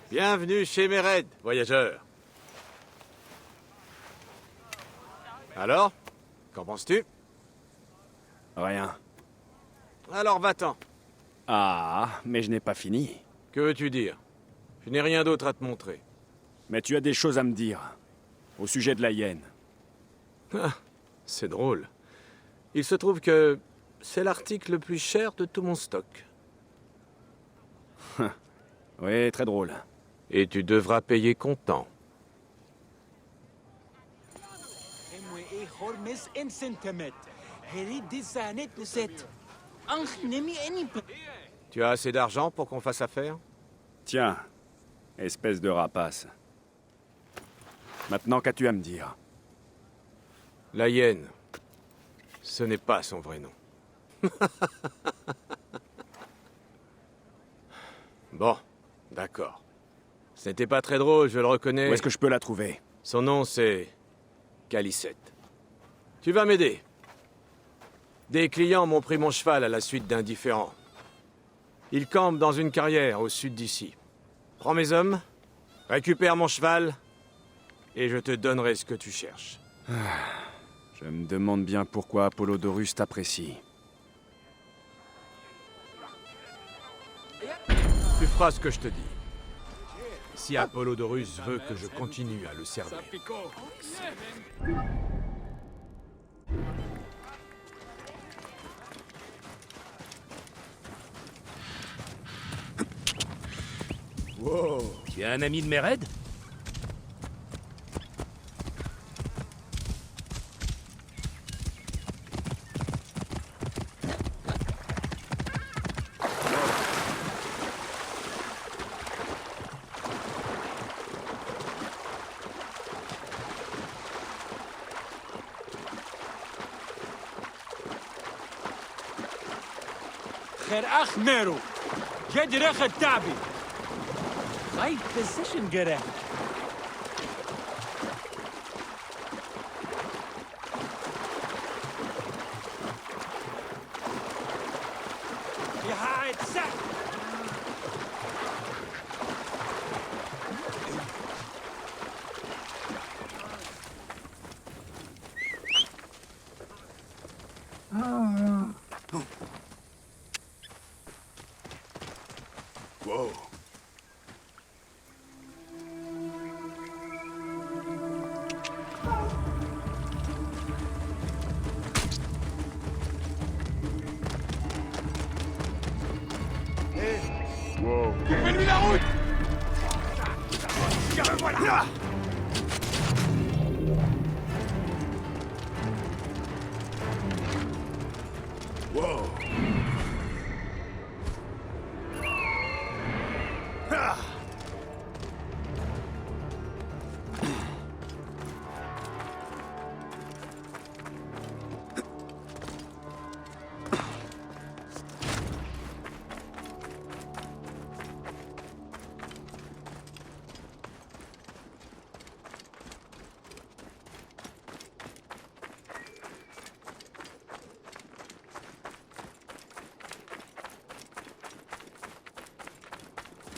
Bienvenue chez Mered, voyageur. Alors, qu'en penses-tu? Rien. Alors va-t'en. Ah, mais je n'ai pas fini. Que veux-tu dire? Je n'ai rien d'autre à te montrer. Mais tu as des choses à me dire. Au sujet de la hyène. Ah, c'est drôle. Il se trouve que c'est l'article le plus cher de tout mon stock. Oui, très drôle. Et tu devras payer comptant. Tu as assez d'argent pour qu'on fasse affaire? Tiens, espèce de rapace. Maintenant, qu'as-tu à me dire? La hyène. Ce n'est pas son vrai nom. Bon, d'accord. Ce n'était pas très drôle, je le reconnais. Où est-ce que je peux la trouver? Son nom, c'est... Calicette. Tu vas m'aider. Des clients m'ont pris mon cheval à la suite d'un différend. Ils campent dans une carrière au sud d'ici. Prends mes hommes, récupère mon cheval, et je te donnerai ce que tu cherches. Je me demande bien pourquoi Apollodorus t'apprécie. Tu feras ce que je te dis. Si Apollodorus veut que je continue à le servir. Wow, tu es un ami de Mered? خير ميرو جد رخ التعبي هاي بوزيشن قرا يا هاي تسح Wow. Wow. Coupez-lui la route! Voilà! Wow.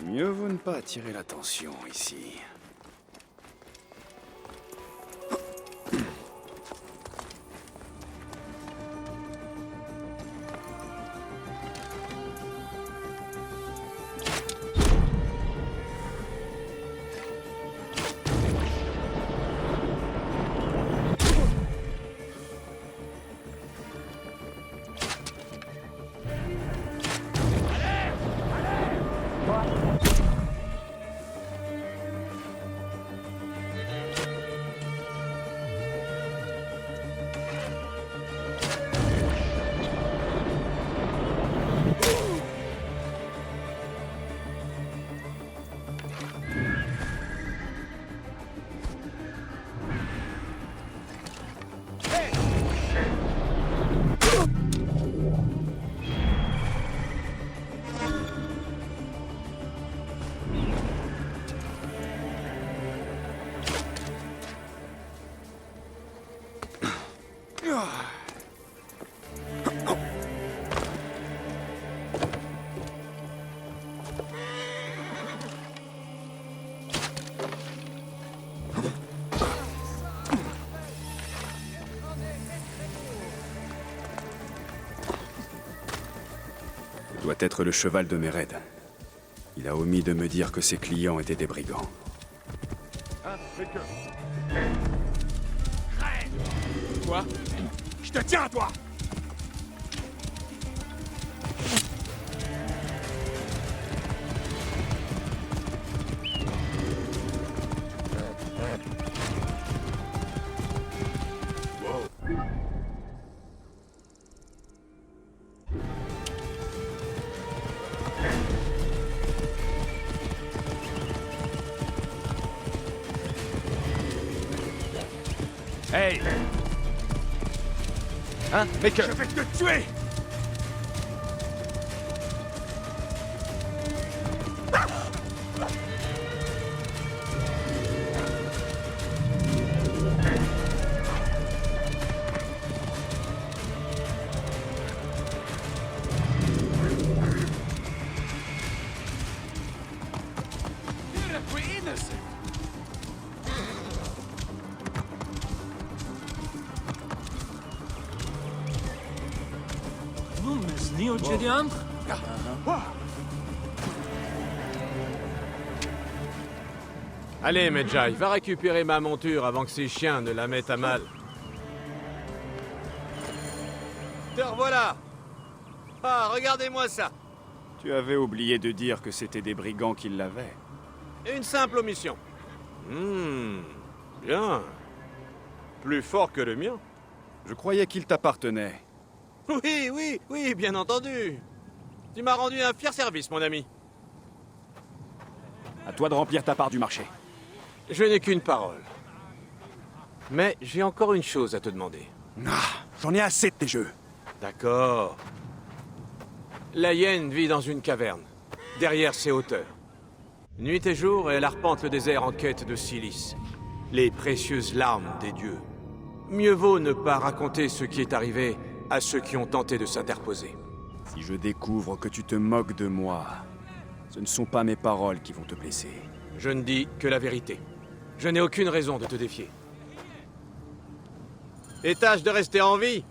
Mieux vaut ne pas attirer l'attention ici. doit être le cheval de Mered. Il a omis de me dire que ses clients étaient des brigands. Quoi? Je te tiens, toi! Hey! Hein, Baker? Je vais te tuer! Allez, Medjay, va récupérer ma monture avant que ces chiens ne la mettent à mal. Te revoilà! Ah, regardez-moi ça! Tu avais oublié de dire que c'était des brigands qui l'avaient. Une simple omission. Bien. Plus fort que le mien. Je croyais qu'il t'appartenait. Oui, bien entendu. Tu m'as rendu un fier service, mon ami. À toi de remplir ta part du marché. Je n'ai qu'une parole. Mais j'ai encore une chose à te demander. Ah, j'en ai assez de tes jeux. D'accord. La hyène vit dans une caverne, derrière ses hauteurs. Nuit et jour, elle arpente le désert en quête de silice, les précieuses larmes des dieux. Mieux vaut ne pas raconter ce qui est arrivé à ceux qui ont tenté de s'interposer. Si je découvre que tu te moques de moi, ce ne sont pas mes paroles qui vont te blesser. Je ne dis que la vérité. Je n'ai aucune raison de te défier. Et tâche de rester en vie.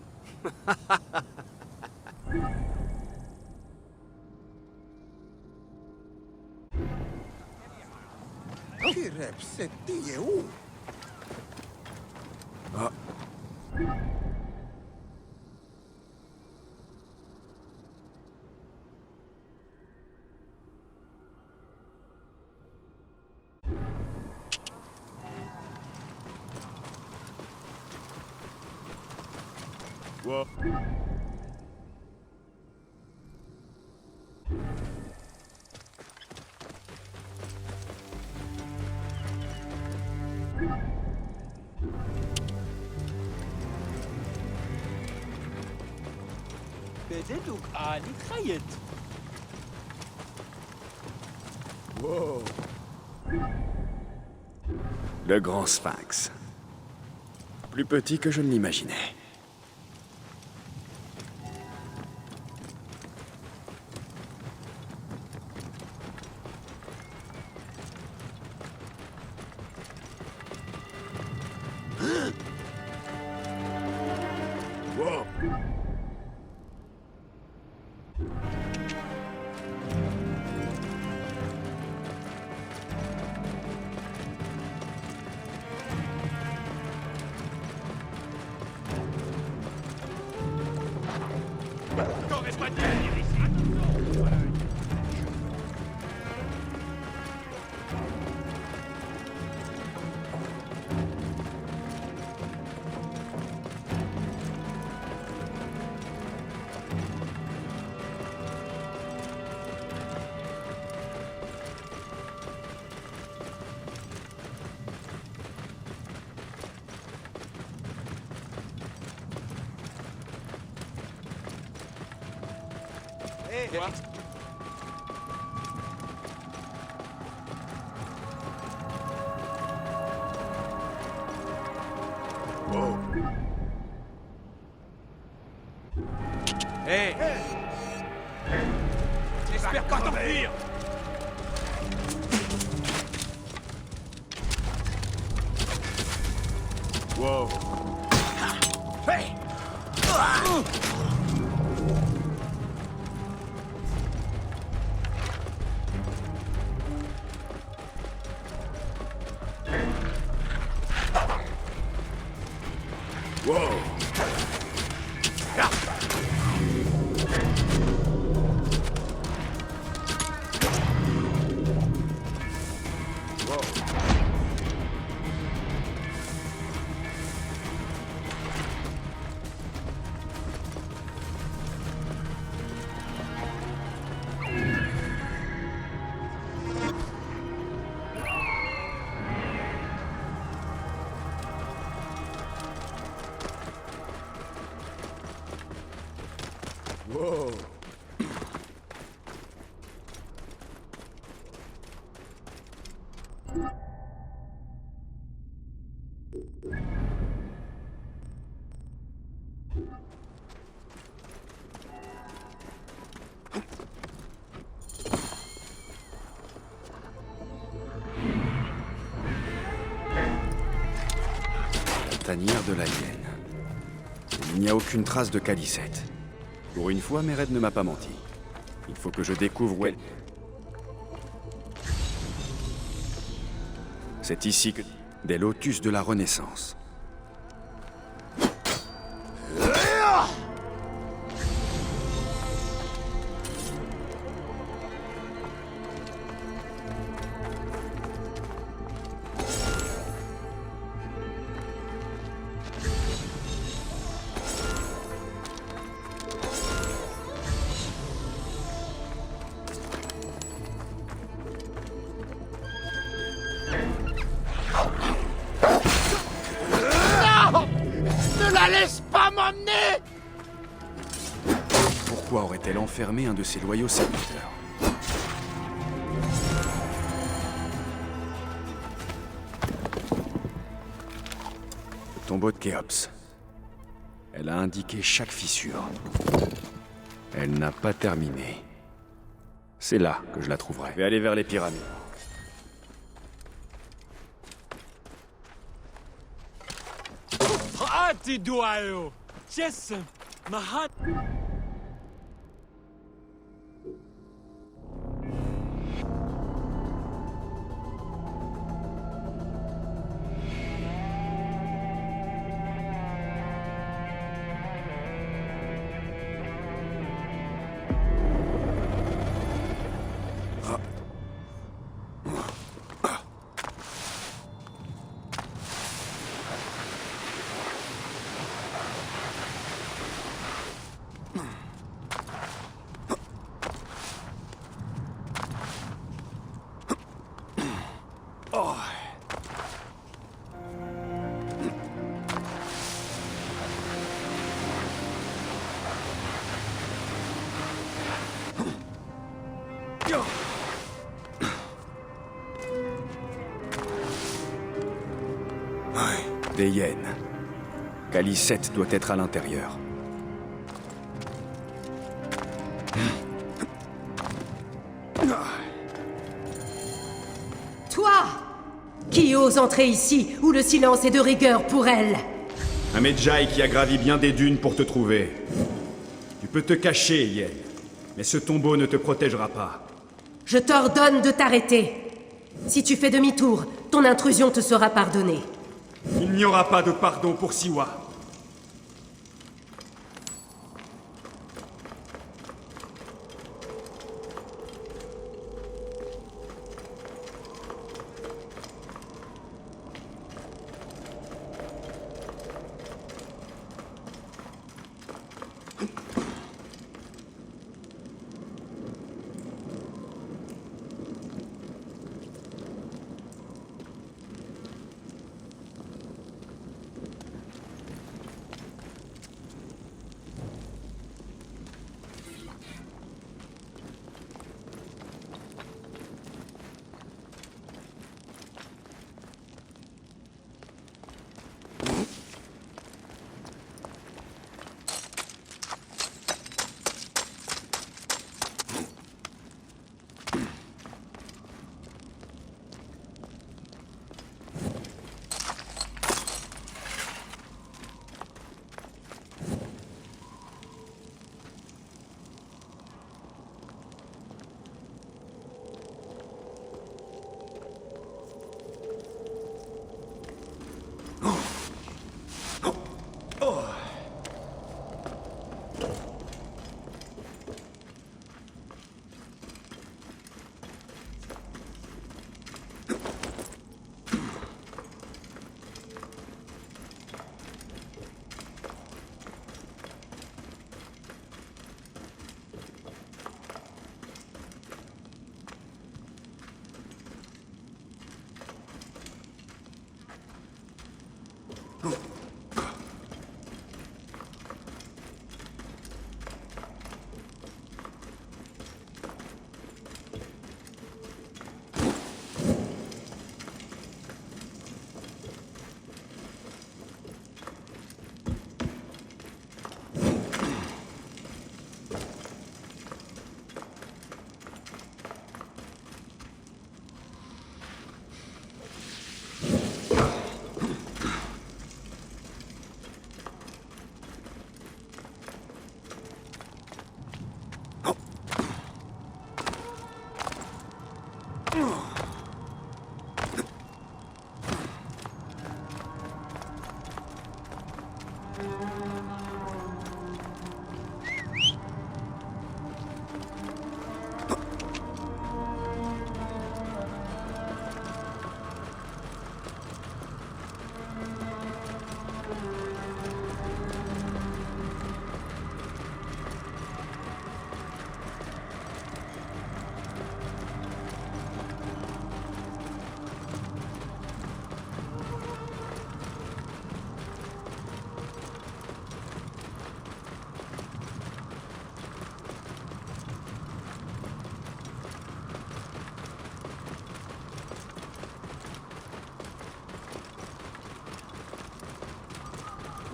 بدلوك آلي خيط. Le grand sphinx. Plus petit que je ne l'imaginais. Quoi? Hé! J'espère pas t'enfuir. Wow. Hey! tanière de la hyène. Il n'y a aucune trace de Calicette. Pour une fois, Mered ne m'a pas menti. Il faut que je découvre où elle... C'est ici que... Des lotus de la Renaissance. Ne la laisse pas m'emmener! Pourquoi aurait-elle enfermé un de ses loyaux serviteurs? Le tombeau de Khéops. Elle a indiqué chaque fissure. Elle n'a pas terminé. C'est là que je la trouverai. Je vais aller vers les pyramides. Hati duayo! Yes! Mahat! Des hyènes. Calicette doit être à l'intérieur. Toi! Qui ose entrer ici, où le silence est de rigueur pour elle? Un Medjay qui a gravi bien des dunes pour te trouver. Tu peux te cacher, hyène, mais ce tombeau ne te protégera pas. Je t'ordonne de t'arrêter. Si tu fais demi-tour, ton intrusion te sera pardonnée. Il n'y aura pas de pardon pour Siwa.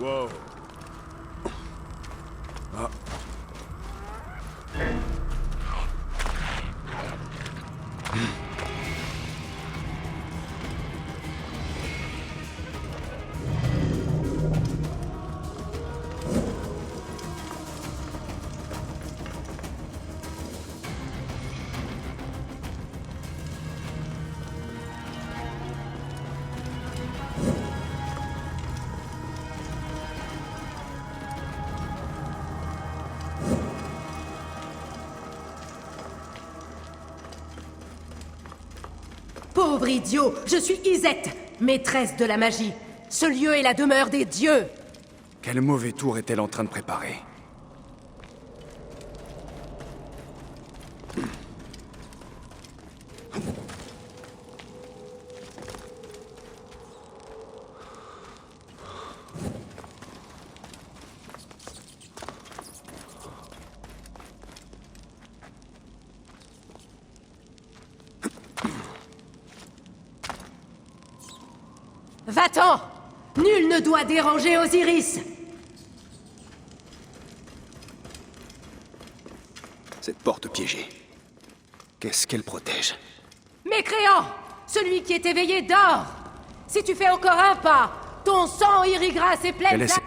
Wow. Pauvre idiot, je suis Izette, maîtresse de la magie. Ce lieu est la demeure des dieux. Quel mauvais tour est-elle en train de préparer? Va-t'en! Nul ne doit déranger Osiris! Cette porte piégée. Qu'est-ce qu'elle protège? Mécréant! Celui qui est éveillé dort! Si tu fais encore un pas, ton sang irriguera ses Quelle plaines est cette-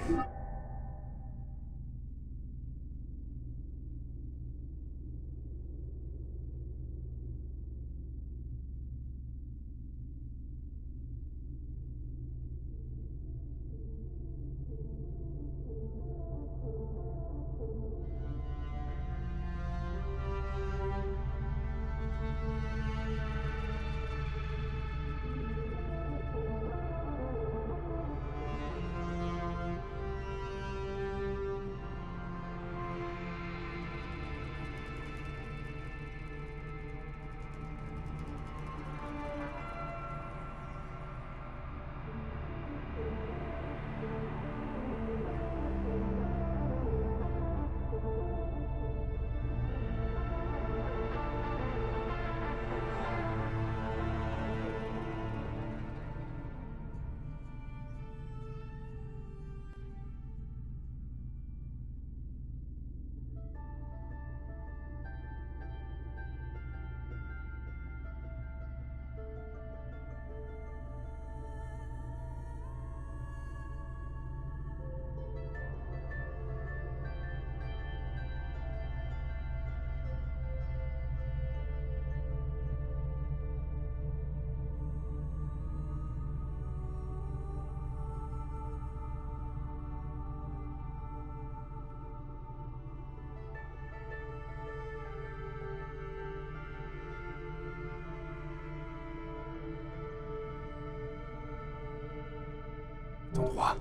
endroit?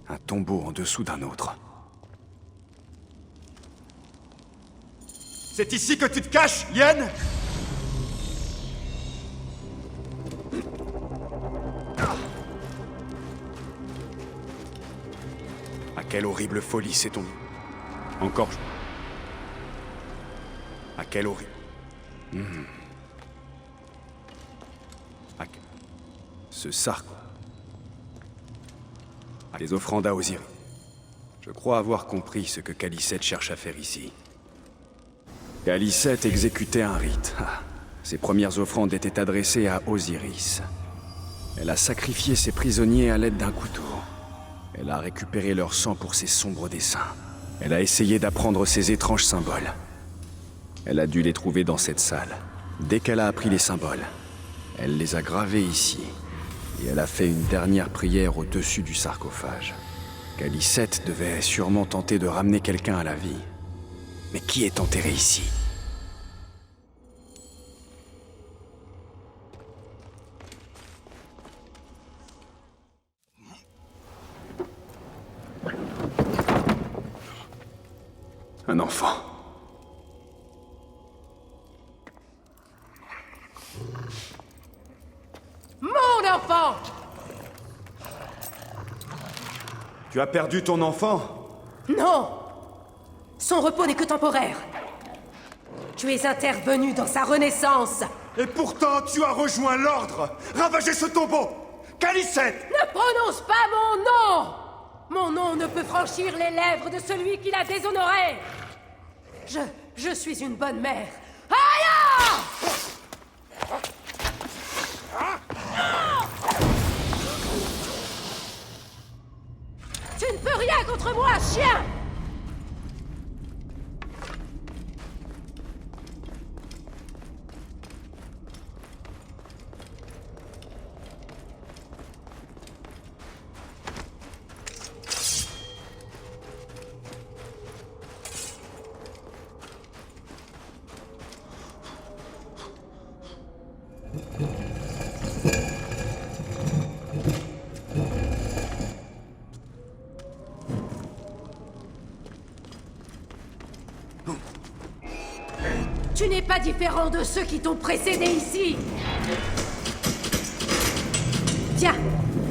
Un tombeau en dessous d'un autre. C'est ici que tu te caches, Yen? À quelle horrible folie s'est-on... Encore... À quelle horrible... Ce sarc... Les offrandes à Osiris. Je crois avoir compris ce que Calicette cherche à faire ici. Calicette exécutait un rite. Ah, ses premières offrandes étaient adressées à Osiris. Elle a sacrifié ses prisonniers à l'aide d'un couteau. Elle a récupéré leur sang pour ses sombres desseins. Elle a essayé d'apprendre ces étranges symboles. Elle a dû les trouver dans cette salle. Dès qu'elle a appris les symboles, elle les a gravés ici. Et elle a fait une dernière prière au-dessus du sarcophage. Calicette devait sûrement tenter de ramener quelqu'un à la vie. Mais qui est enterré ici? Un enfant. Mon enfant! Tu as perdu ton enfant? Non! Son repos n'est que temporaire. Tu es intervenu dans sa renaissance. Et pourtant, tu as rejoint l'ordre! Ravagez ce tombeau! Calicette! Ne prononce pas mon nom! Mon nom ne peut franchir les lèvres de celui qui l'a déshonoré. Je suis une bonne mère. Aïe! Tu ne peux rien contre moi, chien! Tu n'es pas différent de ceux qui t'ont précédé ici. Tiens,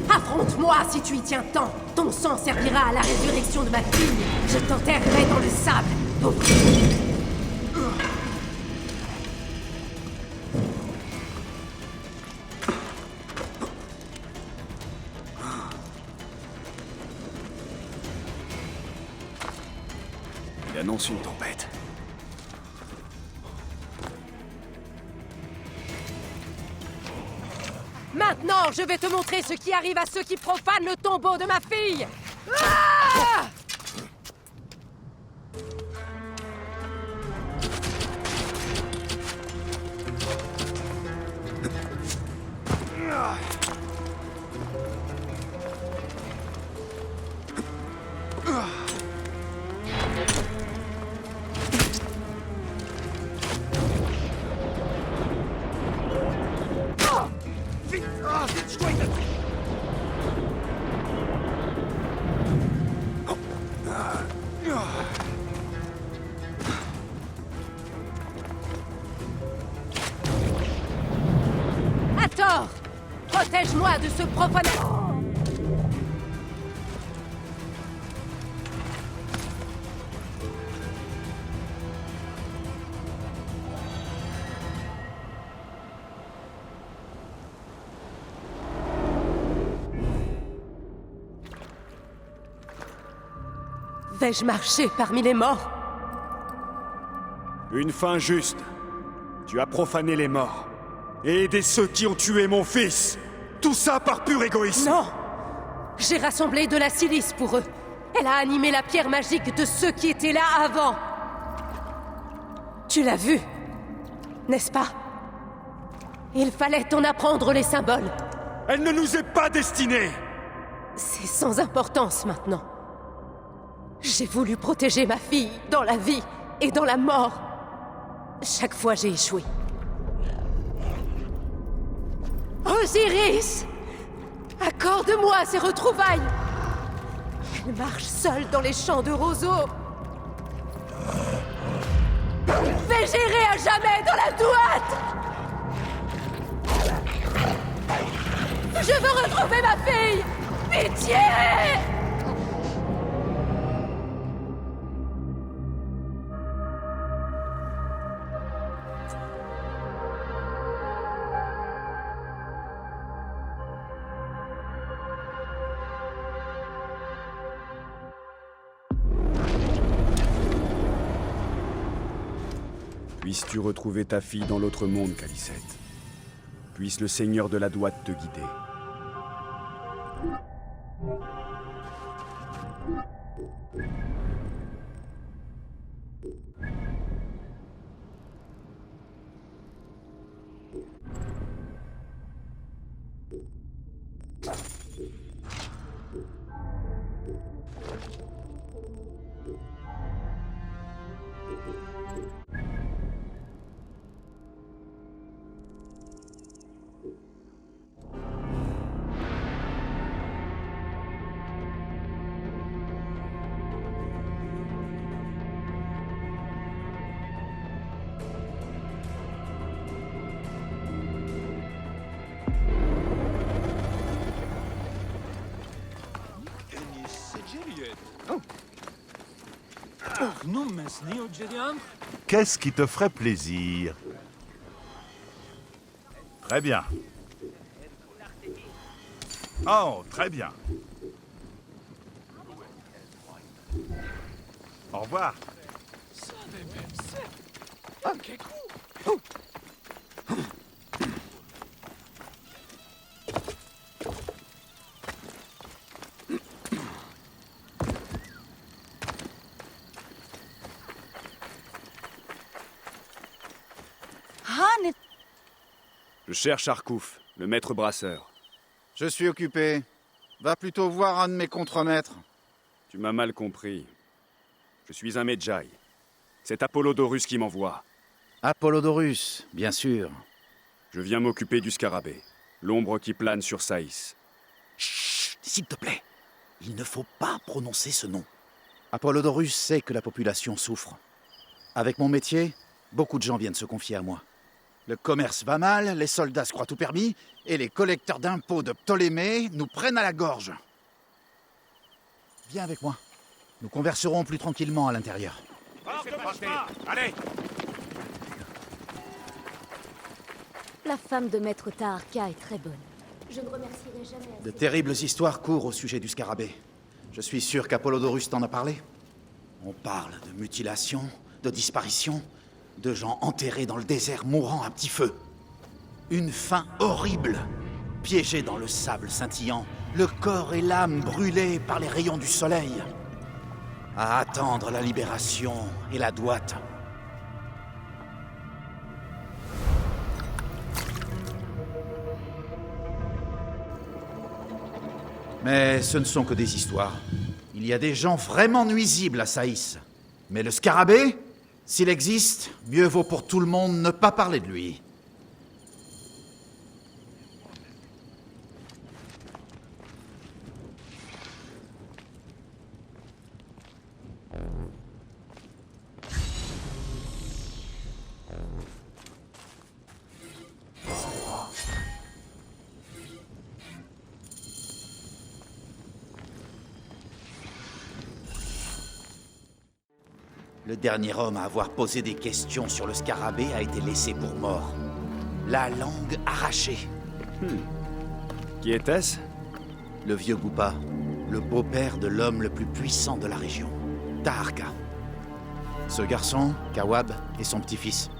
affronte-moi si tu y tiens tant. Ton sang servira à la résurrection de ma fille. Je t'enterrerai dans le sable. Oh. Il annonce une tempête. Maintenant, je vais te montrer ce qui arrive à ceux qui profanent le tombeau de ma fille. Ah! Hathor! Protège-moi de ce profanateur! Vais-je marcher parmi les morts? Une fin juste. Tu as profané les morts. Et aidé ceux qui ont tué mon fils. Tout ça par pur égoïsme. Non! J'ai rassemblé de la silice pour eux. Elle a animé la pierre magique de ceux qui étaient là avant. Tu l'as vu, n'est-ce pas? Il fallait t'en apprendre les symboles. Elle ne nous est pas destinée. C'est sans importance maintenant. J'ai voulu protéger ma fille dans la vie et dans la mort. Chaque fois, j'ai échoué. Osiris! Accorde-moi ces retrouvailles! Elle marche seule dans les champs de roseaux. Fais gérer à jamais dans la douate! Je veux retrouver ma fille! Pitié! Puisses-tu retrouver ta fille dans l'autre monde, Khalisset. Puisse le Seigneur de la Douate te guider. Qu'est-ce qui te ferait plaisir? Très bien. Oh, très bien. Au revoir. Je cherche Arkouf, le maître brasseur. Je suis occupé. Va plutôt voir un de mes contremaîtres. Tu m'as mal compris. Je suis un Medjay. C'est Apollodorus qui m'envoie. Apollodorus, bien sûr. Je viens m'occuper du scarabée, l'ombre qui plane sur Saïs. Chut, s'il te plaît. Il ne faut pas prononcer ce nom. Apollodorus sait que la population souffre. Avec mon métier, beaucoup de gens viennent se confier à moi. Le commerce va mal, les soldats se croient tout permis, et les collecteurs d'impôts de Ptolémée nous prennent à la gorge. Viens avec moi. Nous converserons plus tranquillement à l'intérieur. Allez! La femme de Maître Taharka est très bonne. Je ne remercierai jamais assez. De terribles histoires courent au sujet du scarabée. Je suis sûr qu'Apollodorus t'en a parlé. On parle de mutilations, de disparitions, de gens enterrés dans le désert mourant à petit feu. Une fin horrible. Piégés dans le sable scintillant, le corps et l'âme brûlés par les rayons du soleil. À attendre la libération et la droite. Mais ce ne sont que des histoires. Il y a des gens vraiment nuisibles à Saïs. Mais le scarabée, s'il existe, mieux vaut pour tout le monde ne pas parler de lui. Le dernier homme à avoir posé des questions sur le scarabée a été laissé pour mort. La langue arrachée. Qui était-ce? Le vieux Goupa, le beau-père de l'homme le plus puissant de la région, Taharka. Ce garçon, Kawab, est son petit-fils.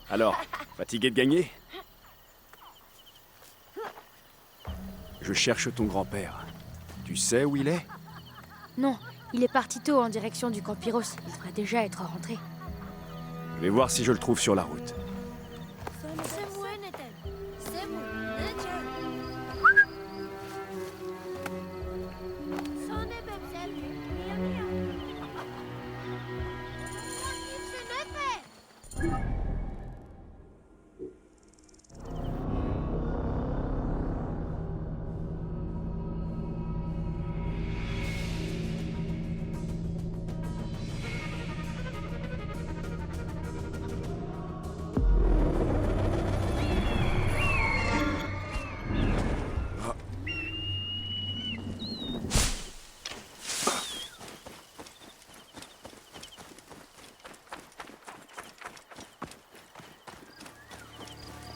Alors, fatigué de gagner? Je cherche ton grand-père. Tu sais où il est? Non, il est parti tôt en direction du camp Pyros. Il devrait déjà être rentré. Je vais voir si je le trouve sur la route.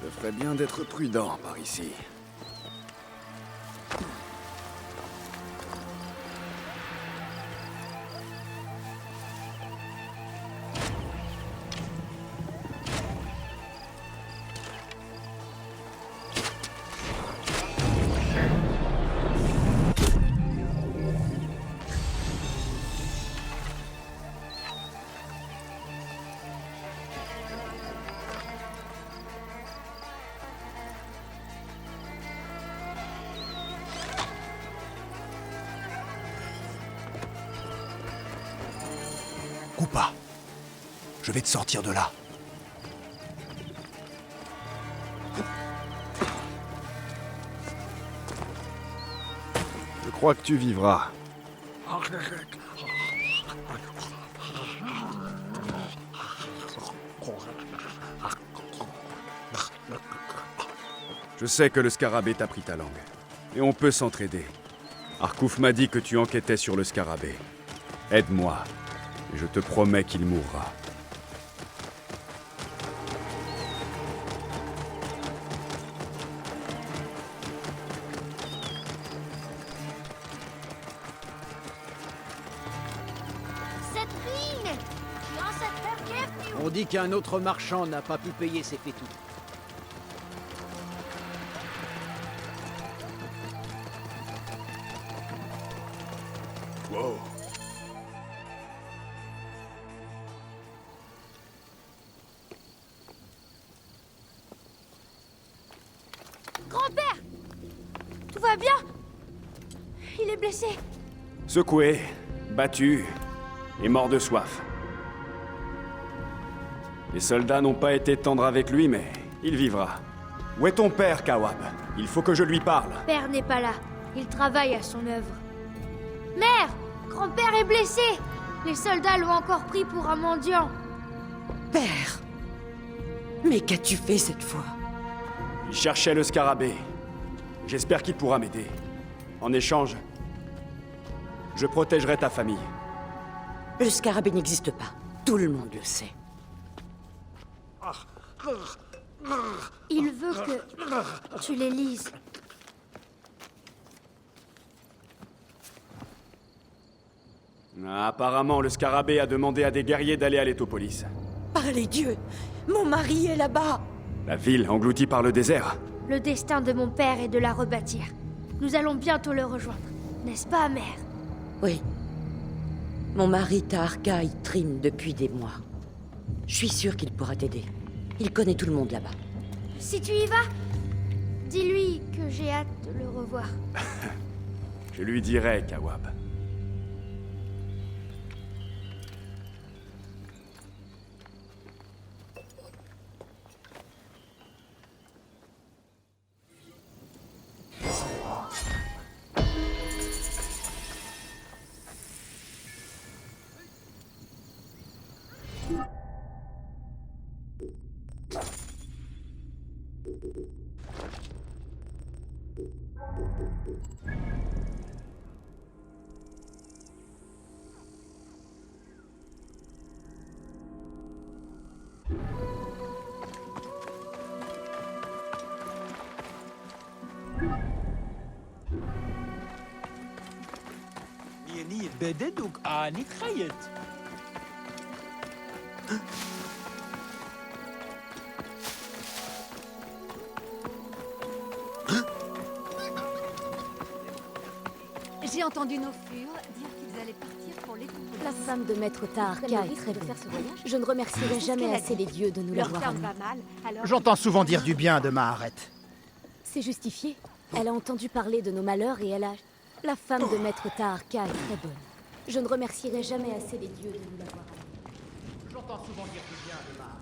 Je ferais bien d'être prudent par ici. Koopa, je vais te sortir de là. Je crois que tu vivras. Je sais que le scarabée t'a pris ta langue. Et on peut s'entraider. Arkouf m'a dit que tu enquêtais sur le scarabée. Aide-moi. Et je te promets qu'il mourra. On dit qu'un autre marchand n'a pas pu payer ses fétus. Wow. Grand-père! Tout va bien? Il est blessé. Secoué, battu et mort de soif. Les soldats n'ont pas été tendres avec lui, mais il vivra. Où est ton père, Kawab? Il faut que je lui parle. Père n'est pas là. Il travaille à son œuvre. Mère! Grand-père est blessé! Les soldats l'ont encore pris pour un mendiant. Père! Mais qu'as-tu fait cette fois? Il cherchait le scarabée. J'espère qu'il pourra m'aider. En échange, je protégerai ta famille. Le scarabée n'existe pas. Tout le monde le sait. Il veut que tu les lises. Apparemment, le scarabée a demandé à des guerriers d'aller à l'Étopolis. Par les dieux! Mon mari est là-bas! La ville engloutie par le désert. Le destin de mon père est de la rebâtir. Nous allons bientôt le rejoindre. N'est-ce pas, mère? Oui. Mon mari Taharka y trime depuis des mois. Je suis sûre qu'il pourra t'aider. Il connaît tout le monde là-bas. Si tu y vas, dis-lui que j'ai hâte de le revoir. Je lui dirai, Kawab. يعني بددك آني خيط. J'ai entendu nos fures dire qu'ils allaient partir pour les... La femme de Maître Taharka est très bonne. Je ne remercierai jamais assez les dieux de nous l'avoir amenée. J'entends souvent dire du bien de Maharet. C'est justifié. Elle a entendu parler de nos malheurs et elle a... La femme de Maître Taharka est très bonne. Je ne remercierai jamais assez les dieux de nous l'avoir amenée. J'entends souvent dire du bien de Maharet.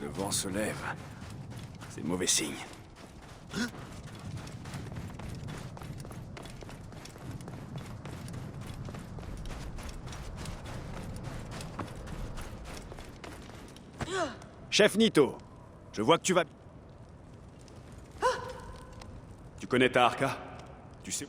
Le vent se lève. C'est mauvais signe. Chef Nito, je vois que tu vas... Tu connais Taharka? Tu sais...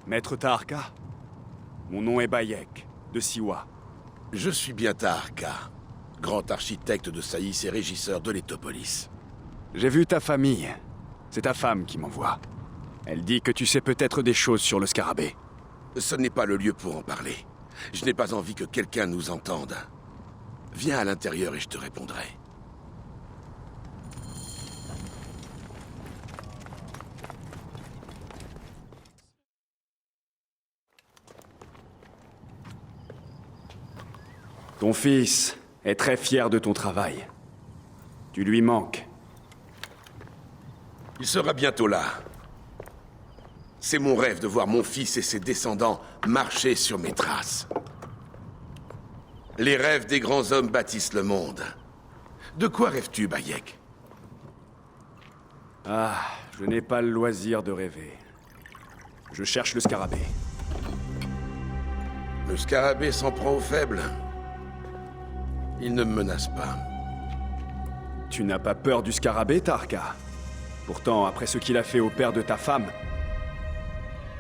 Maître Taharka, mon nom est Bayek, de Siwa. Je suis bien Taharka, grand architecte de Saïs et régisseur de l'Étopolis. J'ai vu ta famille. C'est ta femme qui m'envoie. Elle dit que tu sais peut-être des choses sur le scarabée. Ce n'est pas le lieu pour en parler. Je n'ai pas envie que quelqu'un nous entende. Viens à l'intérieur et je te répondrai. Ton fils est très fier de ton travail. Tu lui manques. Il sera bientôt là. C'est mon rêve de voir mon fils et ses descendants marcher sur mes traces. Les rêves des grands hommes bâtissent le monde. De quoi rêves-tu, Bayek? Ah, je n'ai pas le loisir de rêver. Je cherche le scarabée. Le scarabée s'en prend aux faibles. Il ne me menace pas. Tu n'as pas peur du scarabée, Tarka? Pourtant, après ce qu'il a fait au père de ta femme...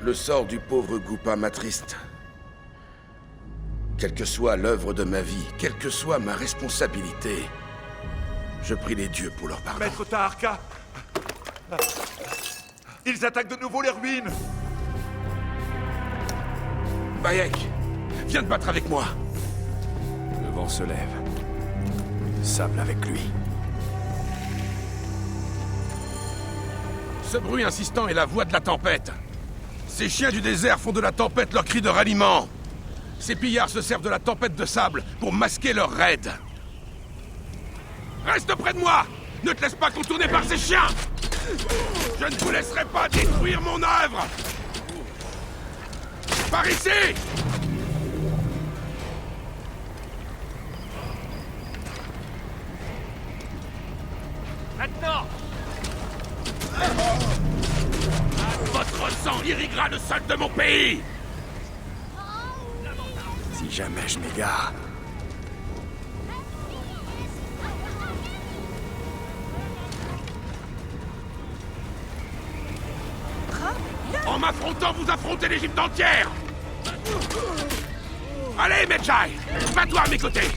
Le sort du pauvre Goupa m'attriste. Quelle que soit l'œuvre de ma vie, quelle que soit ma responsabilité, je prie les dieux pour leur pardon. Maître Taharka! Ils attaquent de nouveau les ruines! Bayek, viens te battre avec moi. Le vent se lève. Le sable avec lui. Ce bruit insistant est la voix de la tempête. Ces chiens du désert font de la tempête leur cri de ralliement. Ces pillards se servent de la tempête de sable pour masquer leurs raids. Reste près de moi! Ne te laisse pas contourner par ces chiens! Je ne vous laisserai pas détruire mon œuvre! Par ici! Maintenant! Votre sang irriguera le sol de mon pays! Si jamais je m'égare... En m'affrontant, vous affrontez l'Égypte entière! Allez, Medjay! Bats-toi à mes côtés!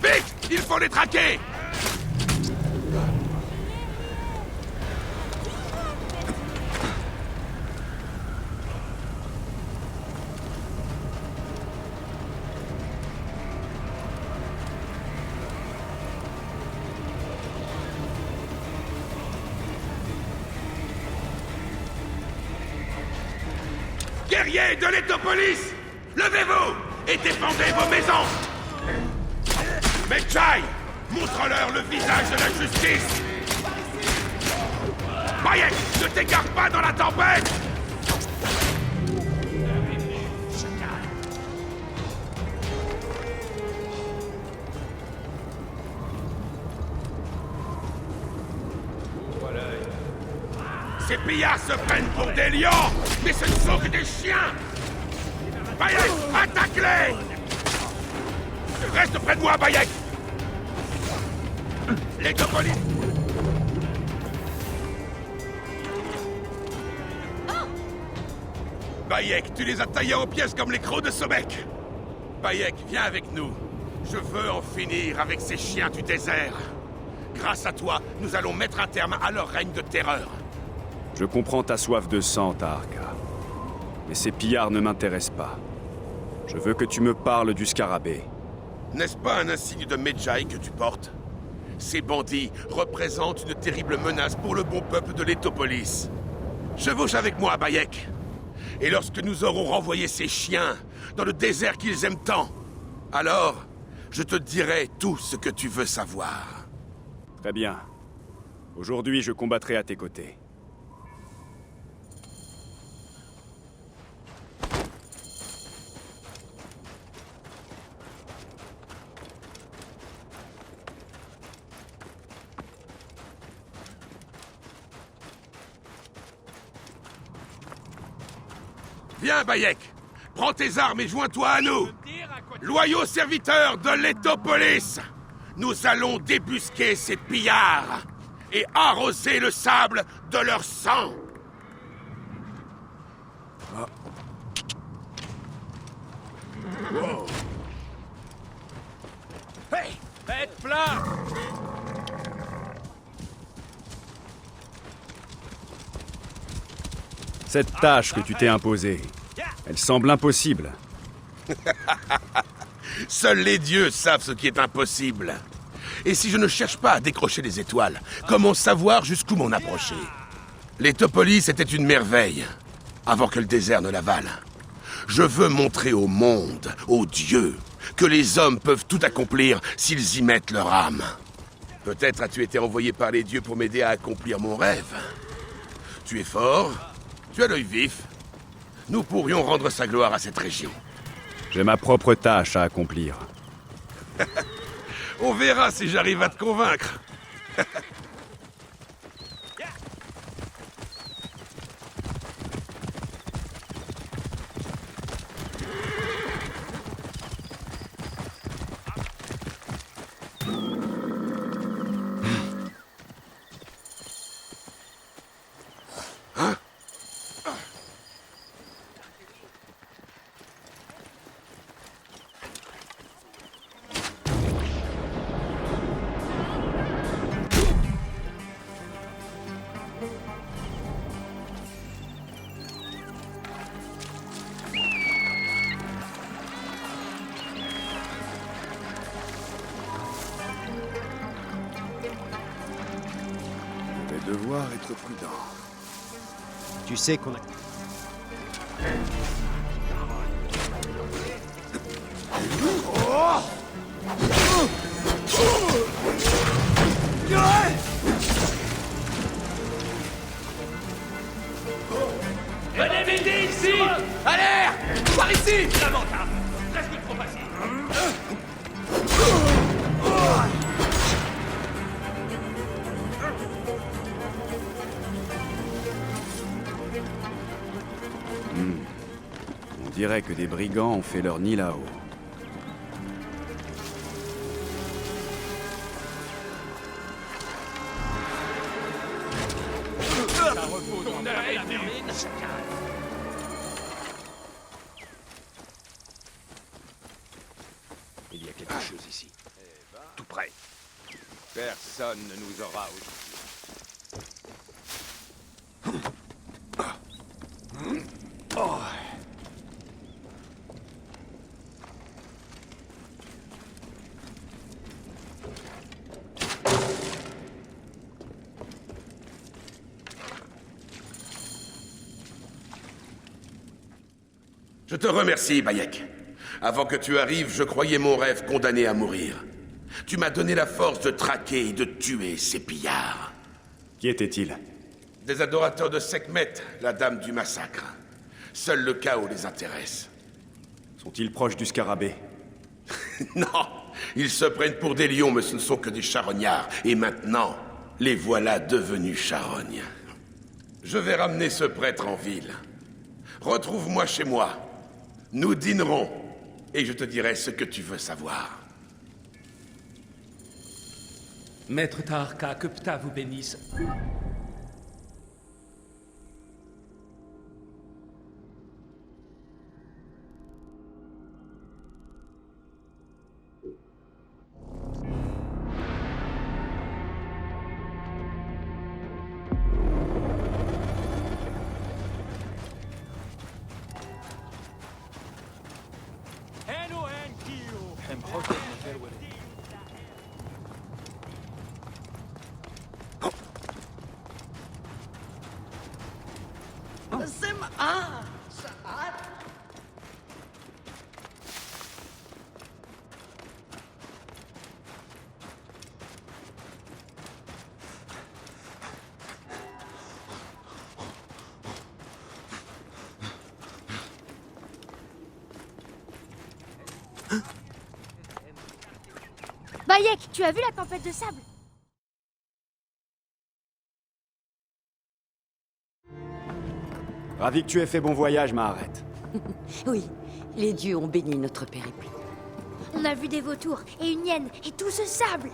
Vite! Il faut les traquer! Guerriers de l'Étopolis, levez-vous et défendez vos maisons! Medjay, montre-leur le visage de la justice! Bayek, ne t'égare pas dans la tempête! Ces pillards se prennent pour des lions, mais ce ne sont que des chiens! Bayek, attaque-les! Reste près de moi, Bayek! L'Étopolis! Bayek, tu les as taillés en pièces comme les crocs de Sobek! Bayek, viens avec nous. Je veux en finir avec ces chiens du désert. Grâce à toi, nous allons mettre un terme à leur règne de terreur. Je comprends ta soif de sang, Taharka. Mais ces pillards ne m'intéressent pas. Je veux que tu me parles du scarabée. N'est-ce pas un insigne de Medjay que tu portes? Ces bandits représentent une terrible menace pour le bon peuple de l'Étopolis. Chevauche avec moi, Bayek. Et lorsque nous aurons renvoyé ces chiens dans le désert qu'ils aiment tant, alors je te dirai tout ce que tu veux savoir. Très bien. Aujourd'hui, je combattrai à tes côtés. Viens, Bayek. Prends tes armes et joins-toi à nous. Loyaux serviteurs de l'Étopolis, nous allons débusquer ces pillards et arroser le sable de leur sang. Wow. Hey, faites plein! Cette tâche que tu t'es imposée, elle semble impossible. Seuls les dieux savent ce qui est impossible. Et si je ne cherche pas à décrocher les étoiles, comment savoir jusqu'où m'en approcher? L'étopolis était une merveille, avant que le désert ne l'avale. Je veux montrer au monde, aux dieux, que les hommes peuvent tout accomplir s'ils y mettent leur âme. Peut-être as-tu été envoyé par les dieux pour m'aider à accomplir mon rêve. Tu es fort, tu as l'œil vif. Nous pourrions rendre sa gloire à cette région. J'ai ma propre tâche à accomplir. On verra si j'arrive à te convaincre. Je vais devoir être prudent. Tu sais qu'on a... Venez m'aider ici! Alerte! Par ici! Lamentable! Presque trop facile! On dirait que des brigands ont fait leur nid là-haut. Il y a quelque chose ici. Tout près. Personne ne nous aura aujourd'hui. Oh. Je te remercie, Bayek. Avant que tu arrives, je croyais mon rêve condamné à mourir. Tu m'as donné la force de traquer et de tuer ces pillards. Qui était-il? Des adorateurs de Sekhmet, la dame du massacre. Seul le chaos les intéresse. Sont-ils proches du scarabée? Non, ils se prennent pour des lions, mais ce ne sont que des charognards. Et maintenant, les voilà devenus charognes. Je vais ramener ce prêtre en ville. Retrouve-moi chez moi. Nous dînerons, et je te dirai ce que tu veux savoir. Maître Taharka, que Ptah vous bénisse. Bayek, tu as vu la tempête de sable? Ravi que tu aies fait bon voyage, Maharet. Oui, les dieux ont béni notre périple. On a vu des vautours et une hyène et tout ce sable.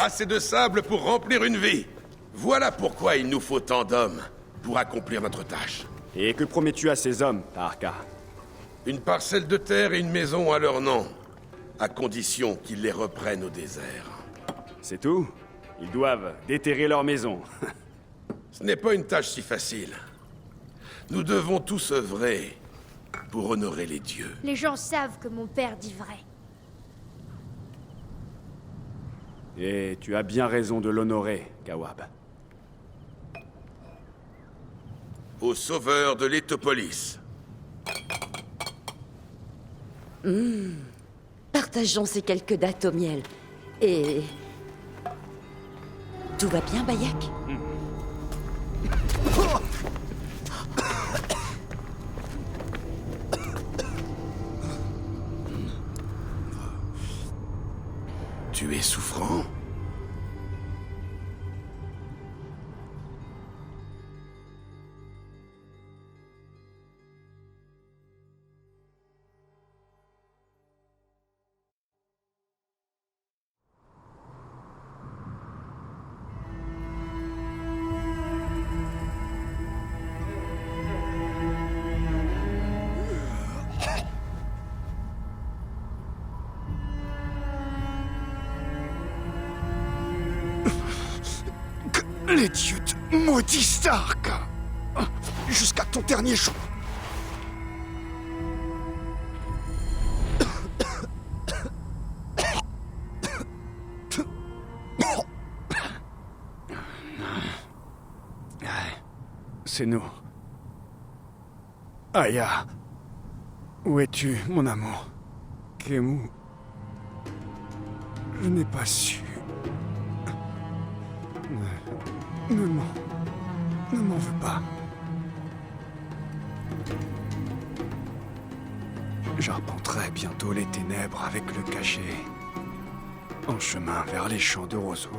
Assez de sable pour remplir une vie. Voilà pourquoi il nous faut tant d'hommes pour accomplir notre tâche. Et que promets-tu à ces hommes, Taharka? Une parcelle de terre et une maison à leur nom, à condition qu'ils les reprennent au désert. C'est tout? Ils doivent déterrer leur maison. Ce n'est pas une tâche si facile. Nous devons tous œuvrer pour honorer les dieux. Les gens savent que mon père dit vrai. Et tu as bien raison de l'honorer, Kawab. Au sauveur de l'Étopolis. Partageons ces quelques dates au miel. Et... Tout va bien, Bayek? Tu es souffrant? Les dieux te maudissent, Stark! Jusqu'à ton dernier jour. C'est nous. Aya. Où es-tu, mon amour? Kemu. Je n'ai pas su. Ne m'en veux pas. J'arpenterai bientôt les ténèbres avec le cachet, en chemin vers les champs de roseaux.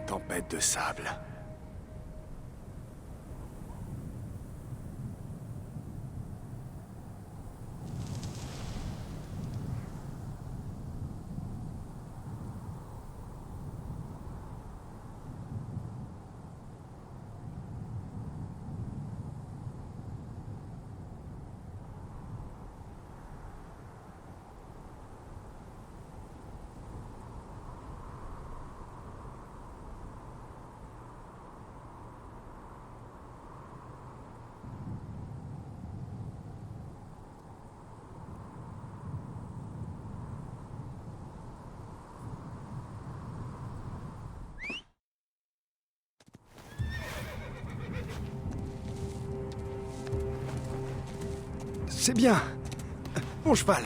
Tempête de sable. C'est bien. Mon cheval.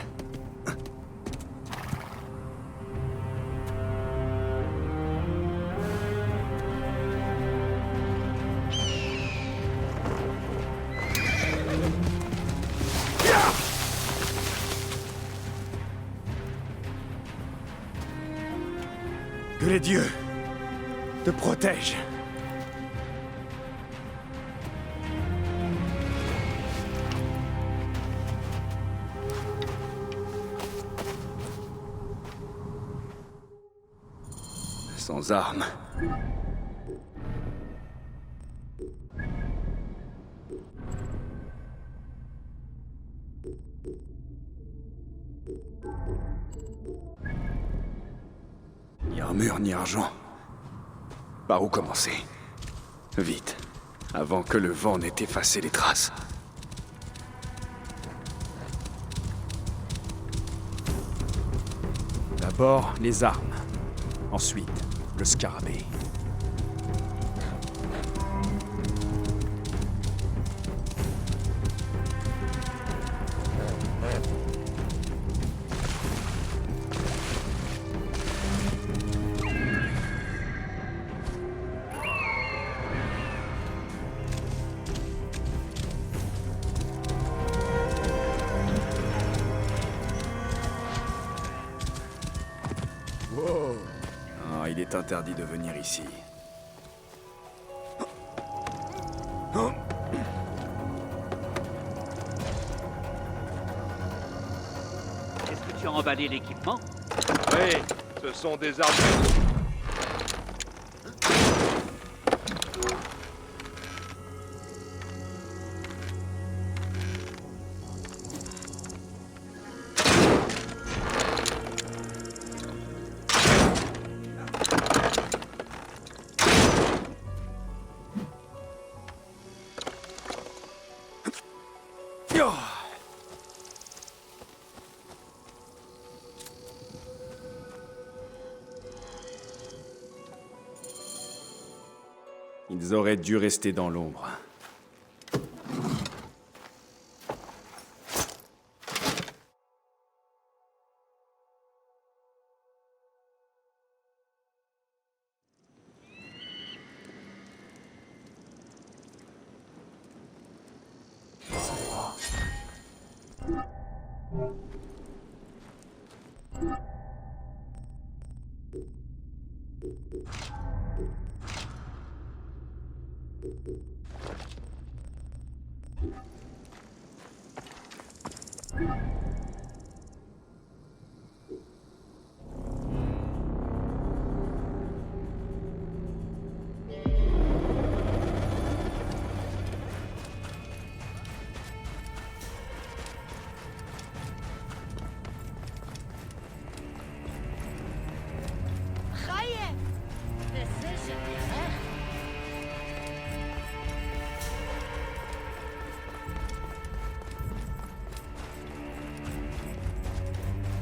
Que les dieux te protègent. Sans armes. Ni armure, ni argent. Par où commencer? Vite, avant que le vent n'ait effacé les traces. D'abord, les armes. Ensuite, le scarabée. Wow. Oh, il est interdit de venir ici. emballer l'équipement? Oui, ce sont des armes. Ils auraient dû rester dans l'ombre.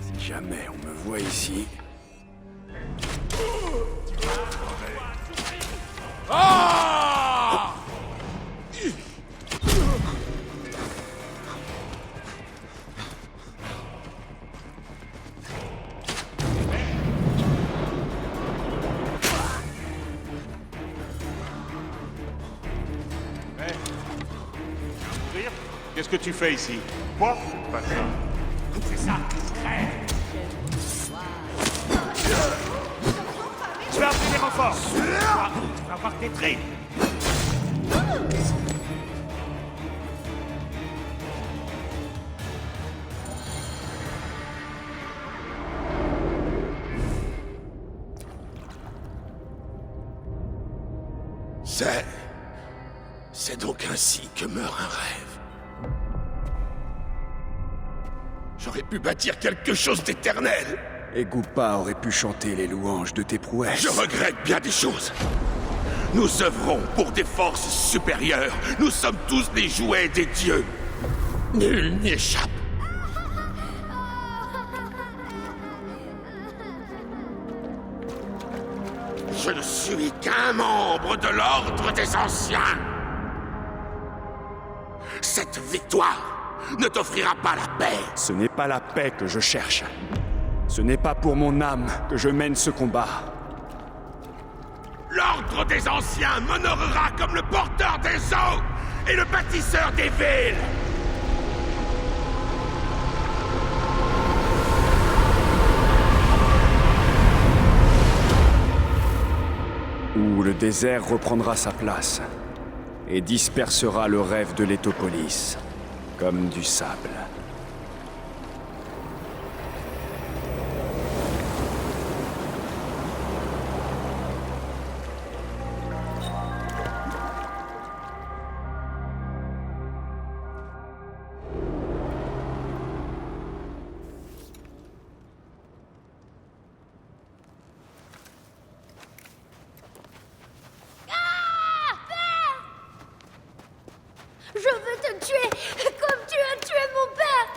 Si jamais on me voit ici... Ah! Qu'est-ce que tu fais ici? Quoi? Pas ça. C'est ça, crève! Tu as appris des renforts! Tu vas voir tes tripes! C'est donc ainsi que meurt un rêve. J'aurais pu bâtir quelque chose d'éternel. Et Goupa aurait pu chanter les louanges de tes prouesses. Je regrette bien des choses. Nous œuvrons pour des forces supérieures. Nous sommes tous les jouets des dieux. Nul n'y échappe. Je ne suis qu'un membre de l'Ordre des Anciens. Cette victoire ne t'offrira pas la paix. Ce n'est pas la paix que je cherche. Ce n'est pas pour mon âme que je mène ce combat. L'Ordre des Anciens m'honorera comme le porteur des eaux et le bâtisseur des villes. Où le désert reprendra sa place et dispersera le rêve de l'Étopolis, comme du sable. Je veux te tuer, comme tu as tué mon père.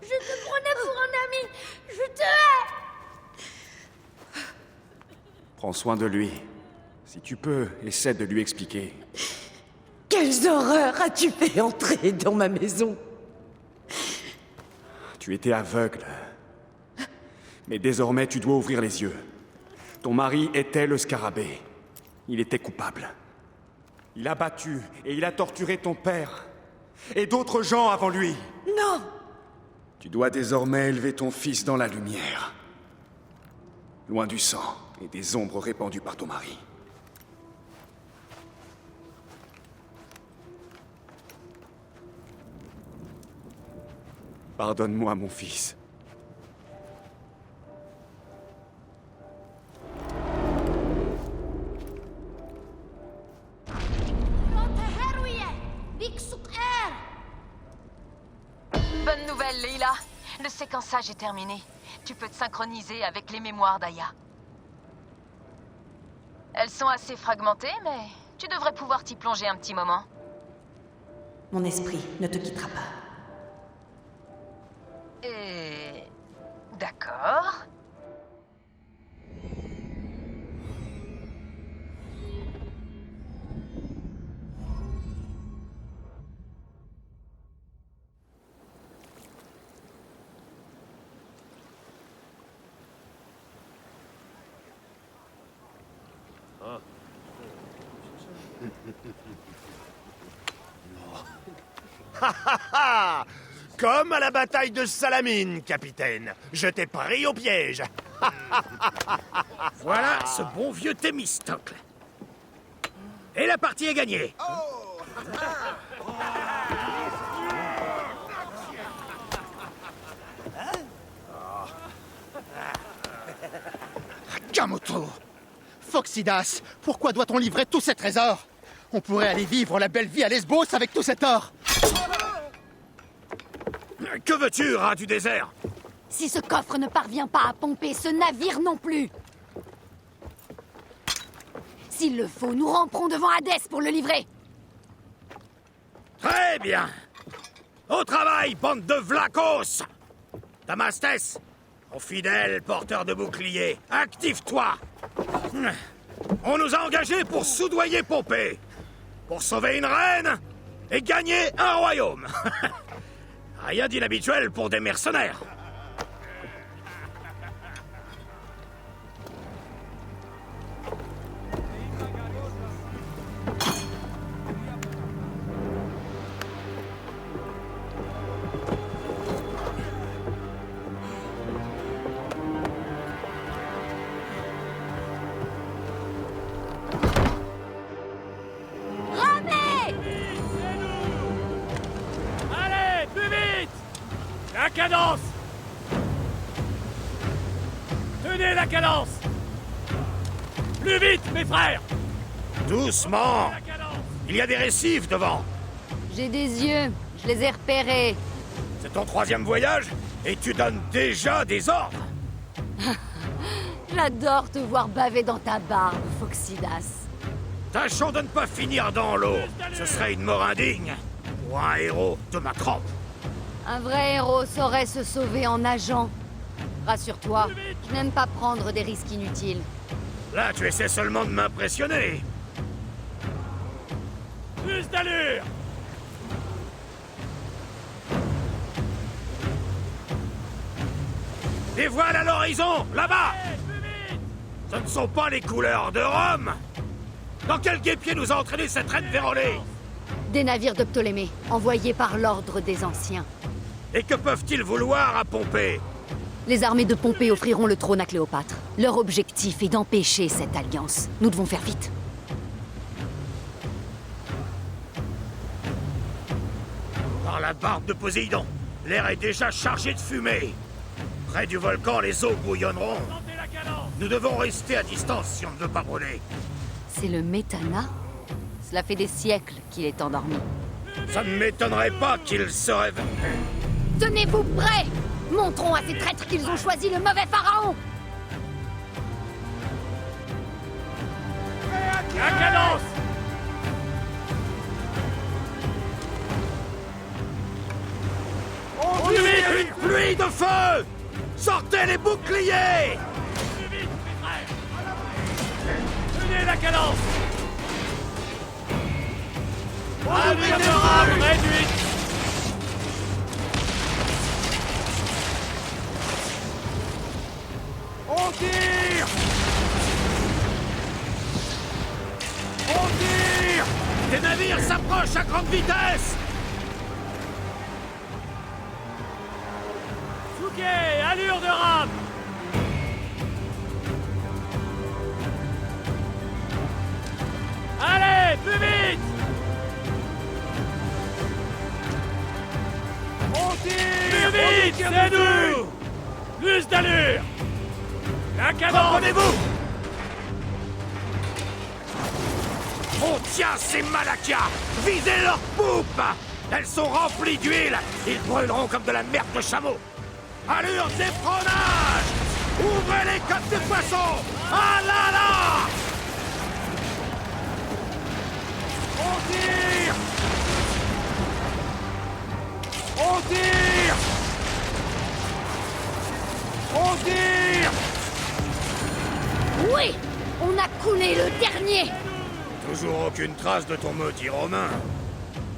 Je te prenais pour un ami. Je te hais. Prends soin de lui. Si tu peux, essaie de lui expliquer. Quelles horreurs as-tu fait entrer dans ma maison? Tu étais aveugle. Mais désormais, tu dois ouvrir les yeux. Ton mari était le scarabée. Il était coupable. Il a battu et il a torturé ton père. Et d'autres gens avant lui. Non! Tu dois désormais élever ton fils dans la lumière. Loin du sang et des ombres répandues par ton mari. Pardonne-moi, mon fils. Bonne nouvelle, Leila. Le séquençage est terminé. Tu peux te synchroniser avec les mémoires d'Aya. Elles sont assez fragmentées, mais tu devrais pouvoir t'y plonger un petit moment. Mon esprit ne te quittera pas. Et... d'accord. Comme à la bataille de Salamine, capitaine. Je t'ai pris au piège. Voilà ce bon vieux Thémistocle. Et la partie est gagnée. Gamoto! Phoxidas, pourquoi doit-on livrer tous ces trésors? On pourrait aller vivre la belle vie à Lesbos avec tout cet or. Que veux-tu, rat du désert? Si ce coffre ne parvient pas à pomper, ce navire non plus. S'il le faut, nous ramperons devant Hadès pour le livrer. Très bien. Au travail, bande de vlacos! Damastes, mon fidèle porteur de bouclier, active-toi! On nous a engagés pour soudoyer Pompée, pour sauver une reine et gagner un royaume. Rien d'inhabituel pour des mercenaires. Allez, plus vite! La cadence! Tenez la cadence! Plus vite, mes frères! Doucement! Il y a des récifs devant. J'ai des yeux, je les ai repérés. C'est ton 3e voyage et tu donnes déjà des ordres. J'adore te voir baver dans ta barbe, Phoxidas. Tâchons de ne pas finir dans l'eau. Ce serait une mort indigne pour un héros de ma trempe. Un vrai héros saurait se sauver en nageant. Rassure-toi, je n'aime pas prendre des risques inutiles. Là, tu essaies seulement de m'impressionner. Plus d'allure! Des voiles à l'horizon, là-bas! Ce ne sont pas les couleurs de Rome! Dans quel guêpier nous a entraîné cette reine vérolée? Des navires de Ptolémée, envoyés par l'ordre des Anciens. Et que peuvent-ils vouloir à Pompée? Les armées de Pompée offriront le trône à Cléopâtre. Leur objectif est d'empêcher cette alliance. Nous devons faire vite. Par la barbe de Poséidon, l'air est déjà chargé de fumée. Près du volcan, les eaux bouillonneront. Nous devons rester à distance si on ne veut pas brûler. C'est le Métana? Cela fait des siècles qu'il est endormi. Ça ne m'étonnerait pas qu'il se réveille. Tenez-vous prêts! Montrons à ces traîtres qu'ils ont choisi le mauvais pharaon! La cadence! Une pluie de feu! Sortez les boucliers! Plus vite, mes frères! Tenez la cadence! Réduite! On tire! On tire! Des navires s'approchent à grande vitesse! Fouquet, allure de rame! Allez, plus vite! On tire! Plus vite! c'est nous! Plus d'allure! La cadence! Reprenez-vous! On tient ces Malakias! Visez leurs poupes! Elles sont remplies d'huile! Ils brûleront comme de la merde de chameau! Allure d'éperonage! Ouvrez les coques de poisson! Ah là là! On tire! On tire! On tire! Oui! On a coulé le dernier! Toujours aucune trace de ton maudit Romain.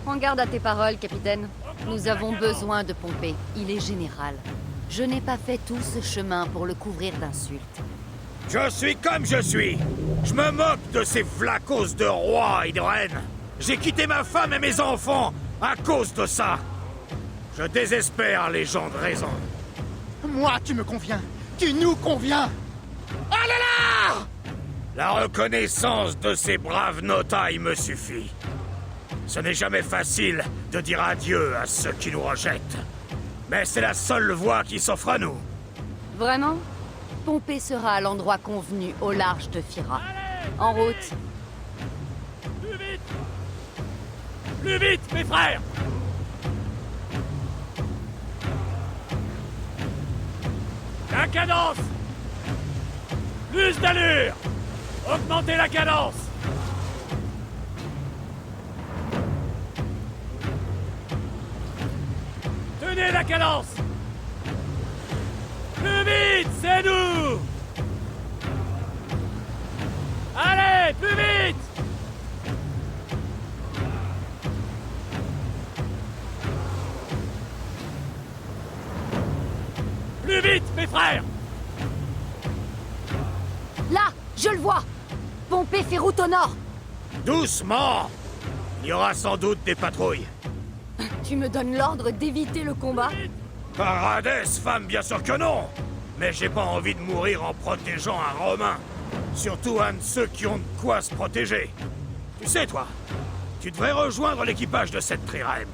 Prends garde à tes paroles, capitaine. Nous avons besoin de Pompée. Il est général. Je n'ai pas fait tout ce chemin pour le couvrir d'insultes. Je suis comme je suis. Je me moque de ces flacos de rois et de reines. J'ai quitté ma femme et mes enfants à cause de ça. Je désespère les gens de raison. Moi, tu me conviens. Tu nous conviens. Ah là là! La reconnaissance de ces braves notailles me suffit. Ce n'est jamais facile de dire adieu à ceux qui nous rejettent. Mais c'est la seule voie qui s'offre à nous. Vraiment? Pompée sera à l'endroit convenu, au large de Fyra. En route. Plus vite! Plus vite, mes frères! La cadence! Plus d'allure! Augmentez la cadence! Tenez la cadence! Plus vite, c'est nous! Allez, plus vite! Plus vite, mes frères! Là, je le vois! Pompée fait route au nord! Doucement! Il y aura sans doute des patrouilles. Tu me donnes l'ordre d'éviter le combat? Paradès, femme, bien sûr que non! Mais j'ai pas envie de mourir en protégeant un Romain. Surtout un de ceux qui ont de quoi se protéger. Tu sais, toi, tu devrais rejoindre l'équipage de cette trirème.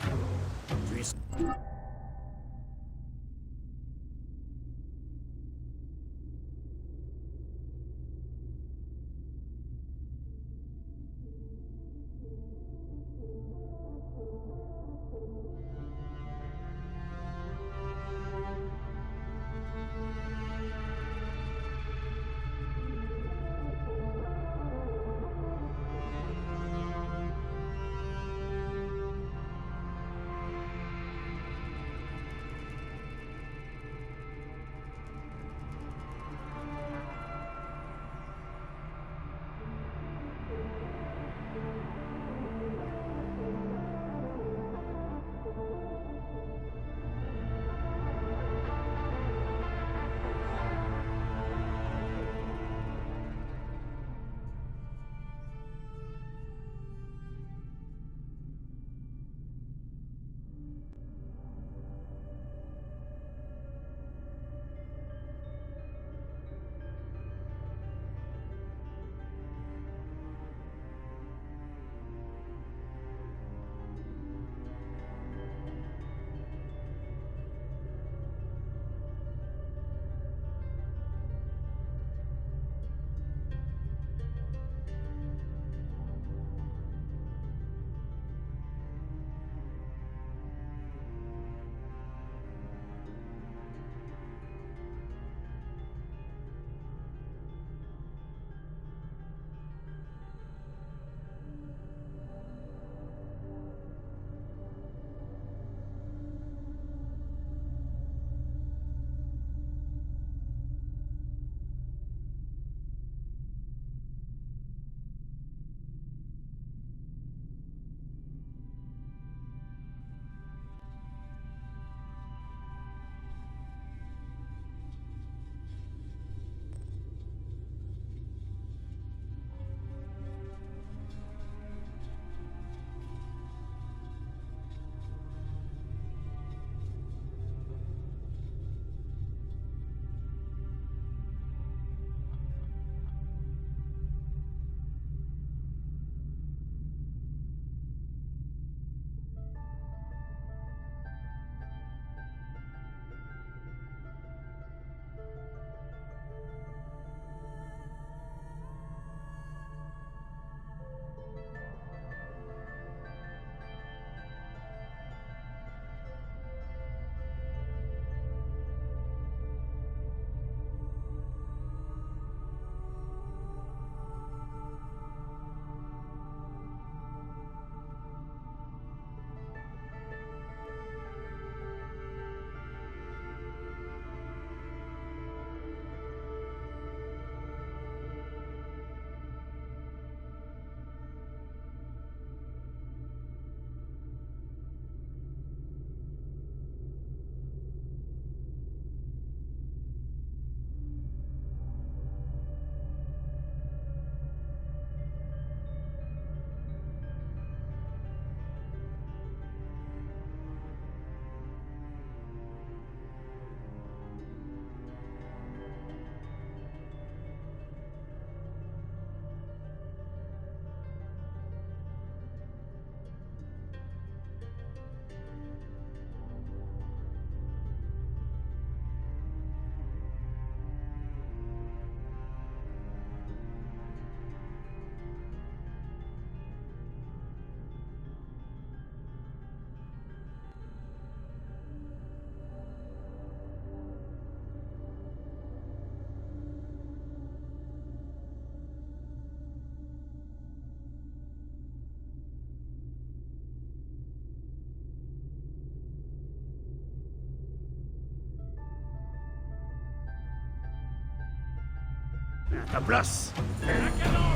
Ta place.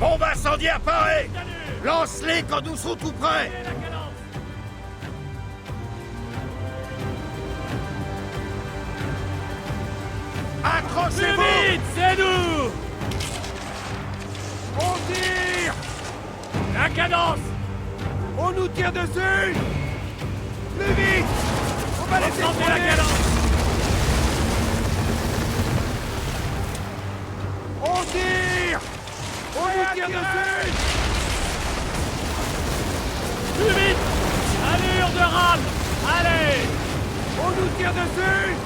Bombe incendiaire parée. Lance-les quand nous serons tout prêts. Accrochez-vous. Plus vite, c'est nous. On tire. La cadence. On nous tire dessus. Plus vite. On va laisser Augmentez la cadence. On tire. On nous tire dessus. Plus vite. Allure de rame. Allez. On nous tire dessus.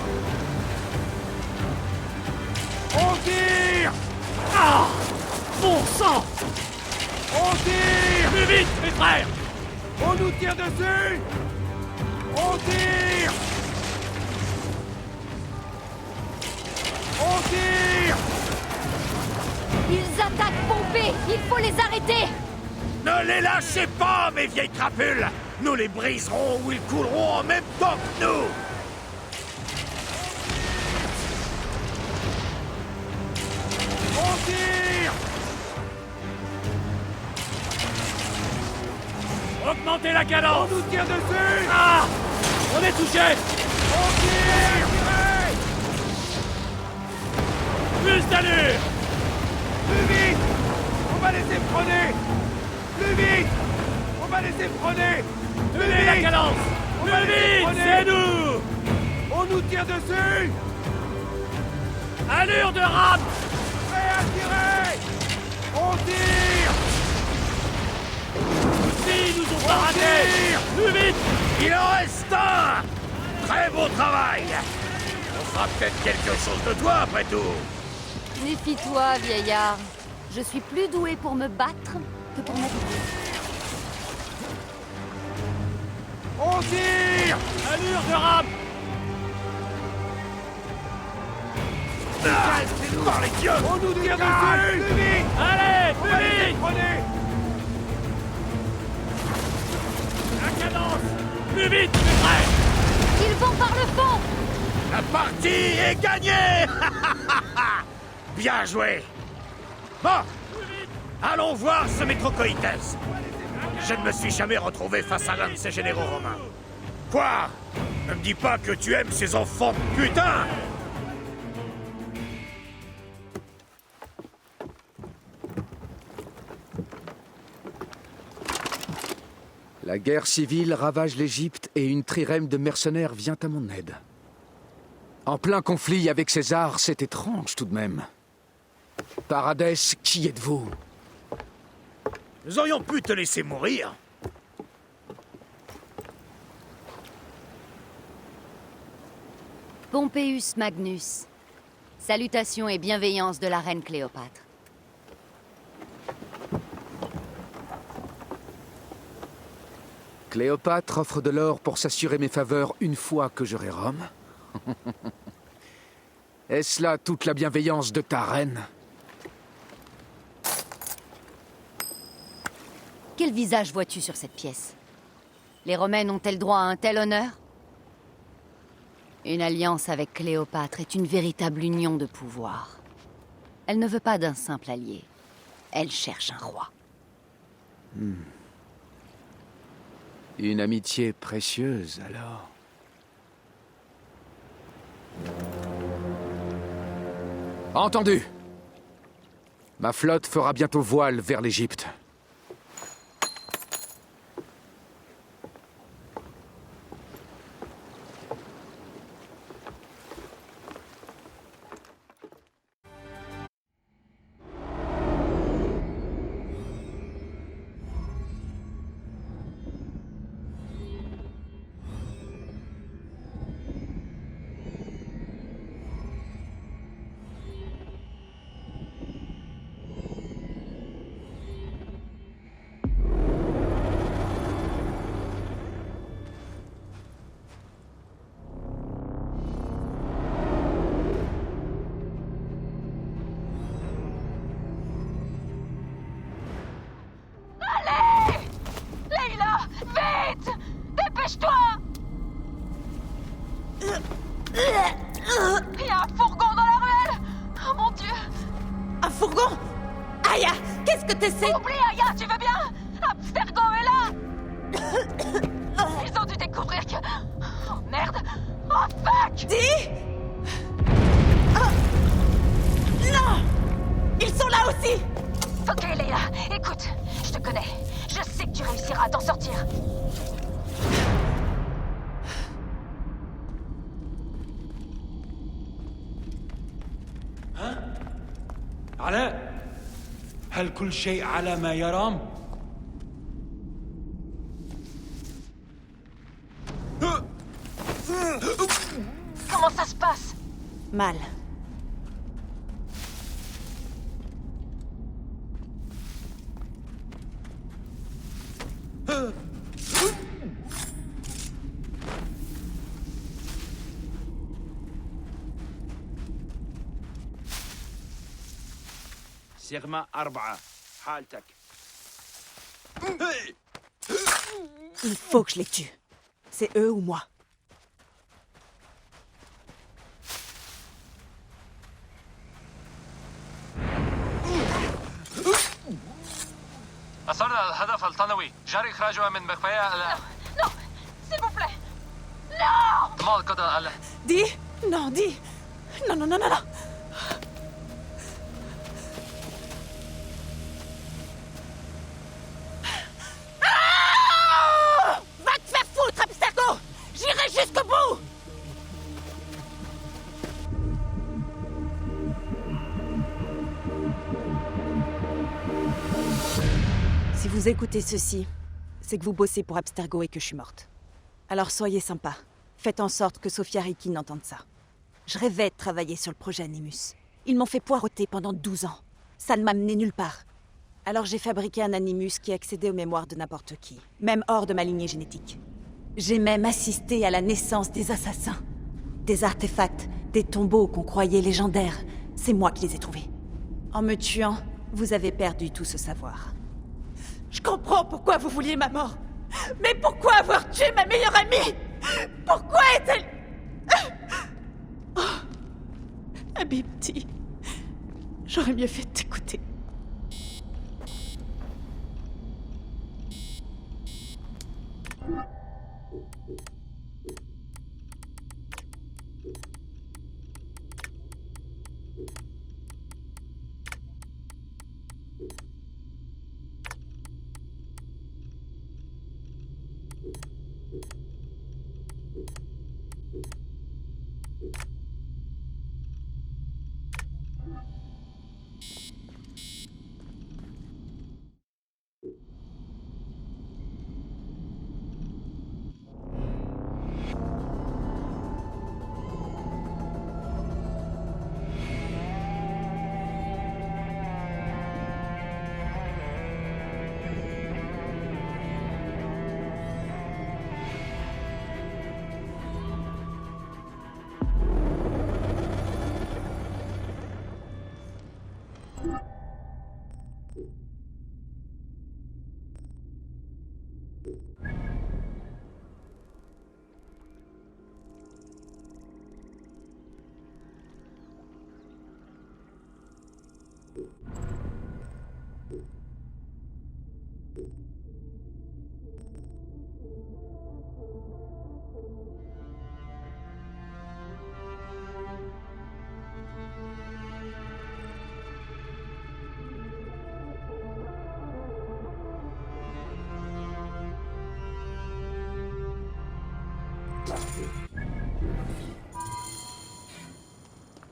On tire. Ah. Bon sang. On tire. Plus vite, mes frères. On nous tire dessus. On tire. On tire. Ils attaquent Pompée. Il faut les arrêter. Ne les lâchez pas, mes vieilles crapules. Nous les briserons ou ils couleront en même temps que nous. On tire. Augmentez la cadence. On nous tire dessus. Ah. On est touché. On tire. Plus d'allure. Plus vite. On va laisser prôner. Plus vite. On va laisser prôner. Tenez la cadence. Plus vite, c'est nous. On nous tire dessus. Allure de rame. Prêt à tirer. On tire. Ils nous ont pas ratés. Plus vite. Il en reste un. Très beau travail. On fera peut-être quelque chose de toi après tout. Méfie-toi, vieillard. Je suis plus doué pour me battre que pour naviguer. On tire. Allure de rame. Par les dieux. On nous tire dessus. Plus vite. Allez, On va plus laisser vite. prôner. La cadence. Plus vite, mes frères. Ils vont par le fond. La partie est gagnée. Bien joué. Bon, allons voir ce Métrocoïtès. Je ne me suis jamais retrouvé face à l'un de ces généraux romains. Quoi? Ne me dis pas que tu aimes ces enfants de putain. La guerre civile ravage l'Égypte et une trirème de mercenaires vient à mon aide. En plein conflit avec César, c'est étrange tout de même. Paradès, qui êtes-vous? Nous aurions pu te laisser mourir. Pompeius Magnus. Salutations et bienveillance de la reine Cléopâtre. Cléopâtre offre de l'or pour s'assurer mes faveurs une fois que j'aurai Rome? Est-ce là toute la bienveillance de ta reine? Quel visage vois-tu sur cette pièce? Les Romaines ont-elles droit à un tel honneur? Une alliance avec Cléopâtre est une véritable union de pouvoir. Elle ne veut pas d'un simple allié. Elle cherche un roi. Une amitié précieuse, alors. Entendu. Ma flotte fera bientôt voile vers l'Égypte. fourgon! Aya, qu'est-ce que t'essaies? Oublie Aya, tu veux bien? Abstergo est là! Ils ont dû découvrir que... Oh merde! Oh fuck! Dis! Oh. Non! Ils sont là aussi! Ok Leila, écoute, je te connais. Je sais que tu réussiras à t'en sortir. علاء هل كل شيء على ما يرام؟ Comment ça se passe? Mal. سيغما 4 حالتك. Il faut que je les tue. C'est eux ou moi. أصلنا الهدف الثانوي. جاري إخراجها من مخفية. Non, s'il vous plaît. Non! ما القدر Dis! Non, dis! Non, non, non, non, non! Ah! Va te faire foutre, Abstergo! J'irai jusqu'au bout! Si vous écoutez ceci, c'est que vous bossez pour Abstergo et que je suis morte. Alors soyez sympa. Faites en sorte que Sophia Rikin entende ça. Je rêvais de travailler sur le projet Animus. Ils m'ont fait poireauter pendant 12 ans. Ça ne m'a mené nulle part. Alors j'ai fabriqué un Animus qui accédait aux mémoires de n'importe qui, même hors de ma lignée génétique. J'ai même assisté à la naissance des assassins. Des artefacts, des tombeaux qu'on croyait légendaires. C'est moi qui les ai trouvés. En me tuant, vous avez perdu tout ce savoir. Je comprends pourquoi vous vouliez ma mort. Mais pourquoi avoir tué ma meilleure amie? Pourquoi est-elle... Oh, Habibti, j'aurais mieux fait de t'écouter.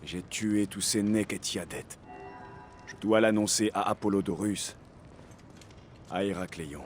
J'ai tué tous ces Neketiadet. Je dois l'annoncer à Apollodorus, à Héracléon.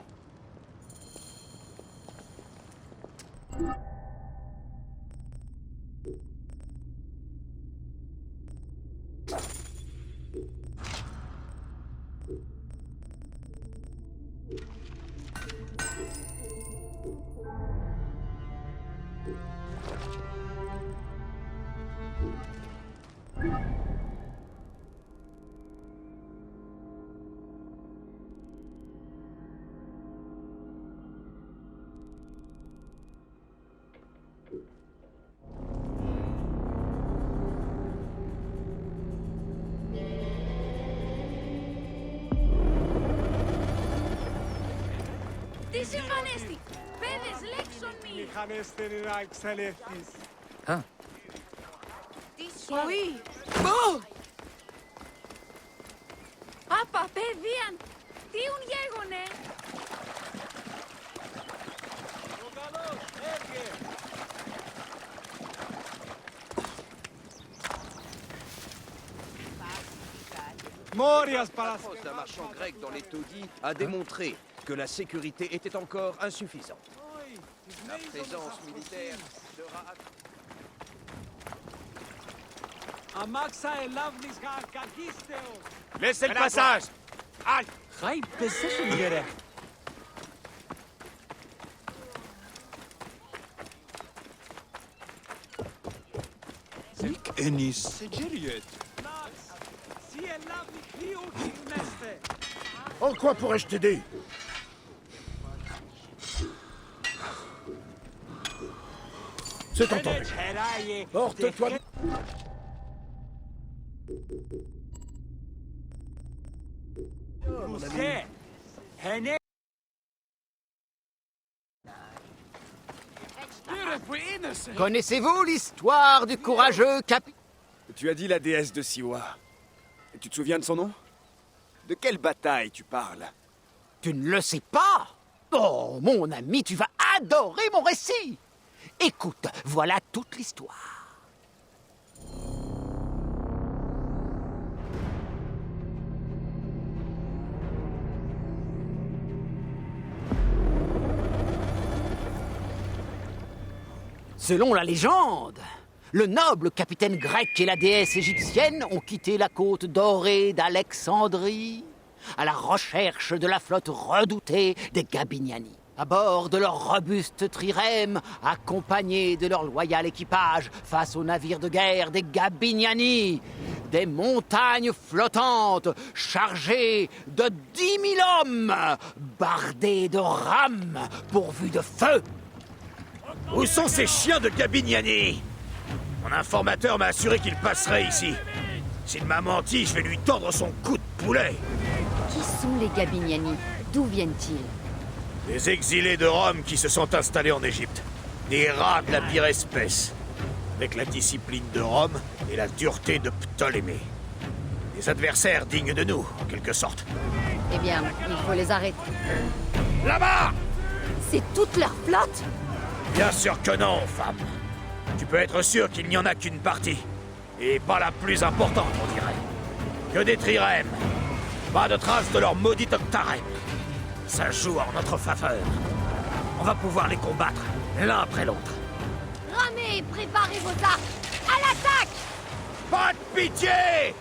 σημανέστη! Πέδες, λέξον μη! Hein? Oui! Άπα, παιδίαν! Τι ουν γέγονε! La force d'un marchand grec dans les taudis a démontré que la sécurité était encore insuffisante. La présence militaire sera... Laissez le passage! Aïe! Ennis. En quoi pourrais-je t'aider? C'est entendu. Porte-toi... Connaissez-vous l'histoire du courageux Tu as dit la déesse de Siwa. Tu te souviens de son nom? De quelle bataille tu parles? Tu ne le sais pas? Oh, mon ami, tu vas adorer mon récit. Écoute, voilà toute l'histoire. Selon la légende, le noble capitaine grec et la déesse égyptienne ont quitté la côte dorée d'Alexandrie à la recherche de la flotte redoutée des Gabiniani. À bord de leur robuste trirème, accompagnés de leur loyal équipage face aux navires de guerre des Gabiniani, des montagnes flottantes chargées de 10 000 hommes, bardées de rames pourvues de feu. Où sont ces chiens de Gabiniani? Mon informateur m'a assuré qu'il passerait ici. S'il m'a menti, je vais lui tordre son cou de poulet. Qui sont les Gabiniani? D'où viennent-ils? Des exilés de Rome qui se sont installés en Égypte. Des rats de la pire espèce. Avec la discipline de Rome et la dureté de Ptolémée. Des adversaires dignes de nous, en quelque sorte. Eh bien, il faut les arrêter. Là-bas! C'est toute leur flotte? Bien sûr que non, femme. Tu peux être sûr qu'il n'y en a qu'une partie. Et pas la plus importante, on dirait. Que des trirèmes. Pas de traces de leur maudit octarème. Ça joue en notre faveur. On va pouvoir les combattre, l'un après l'autre. Ramez, préparez vos arcs! À l'attaque! Pas de pitié!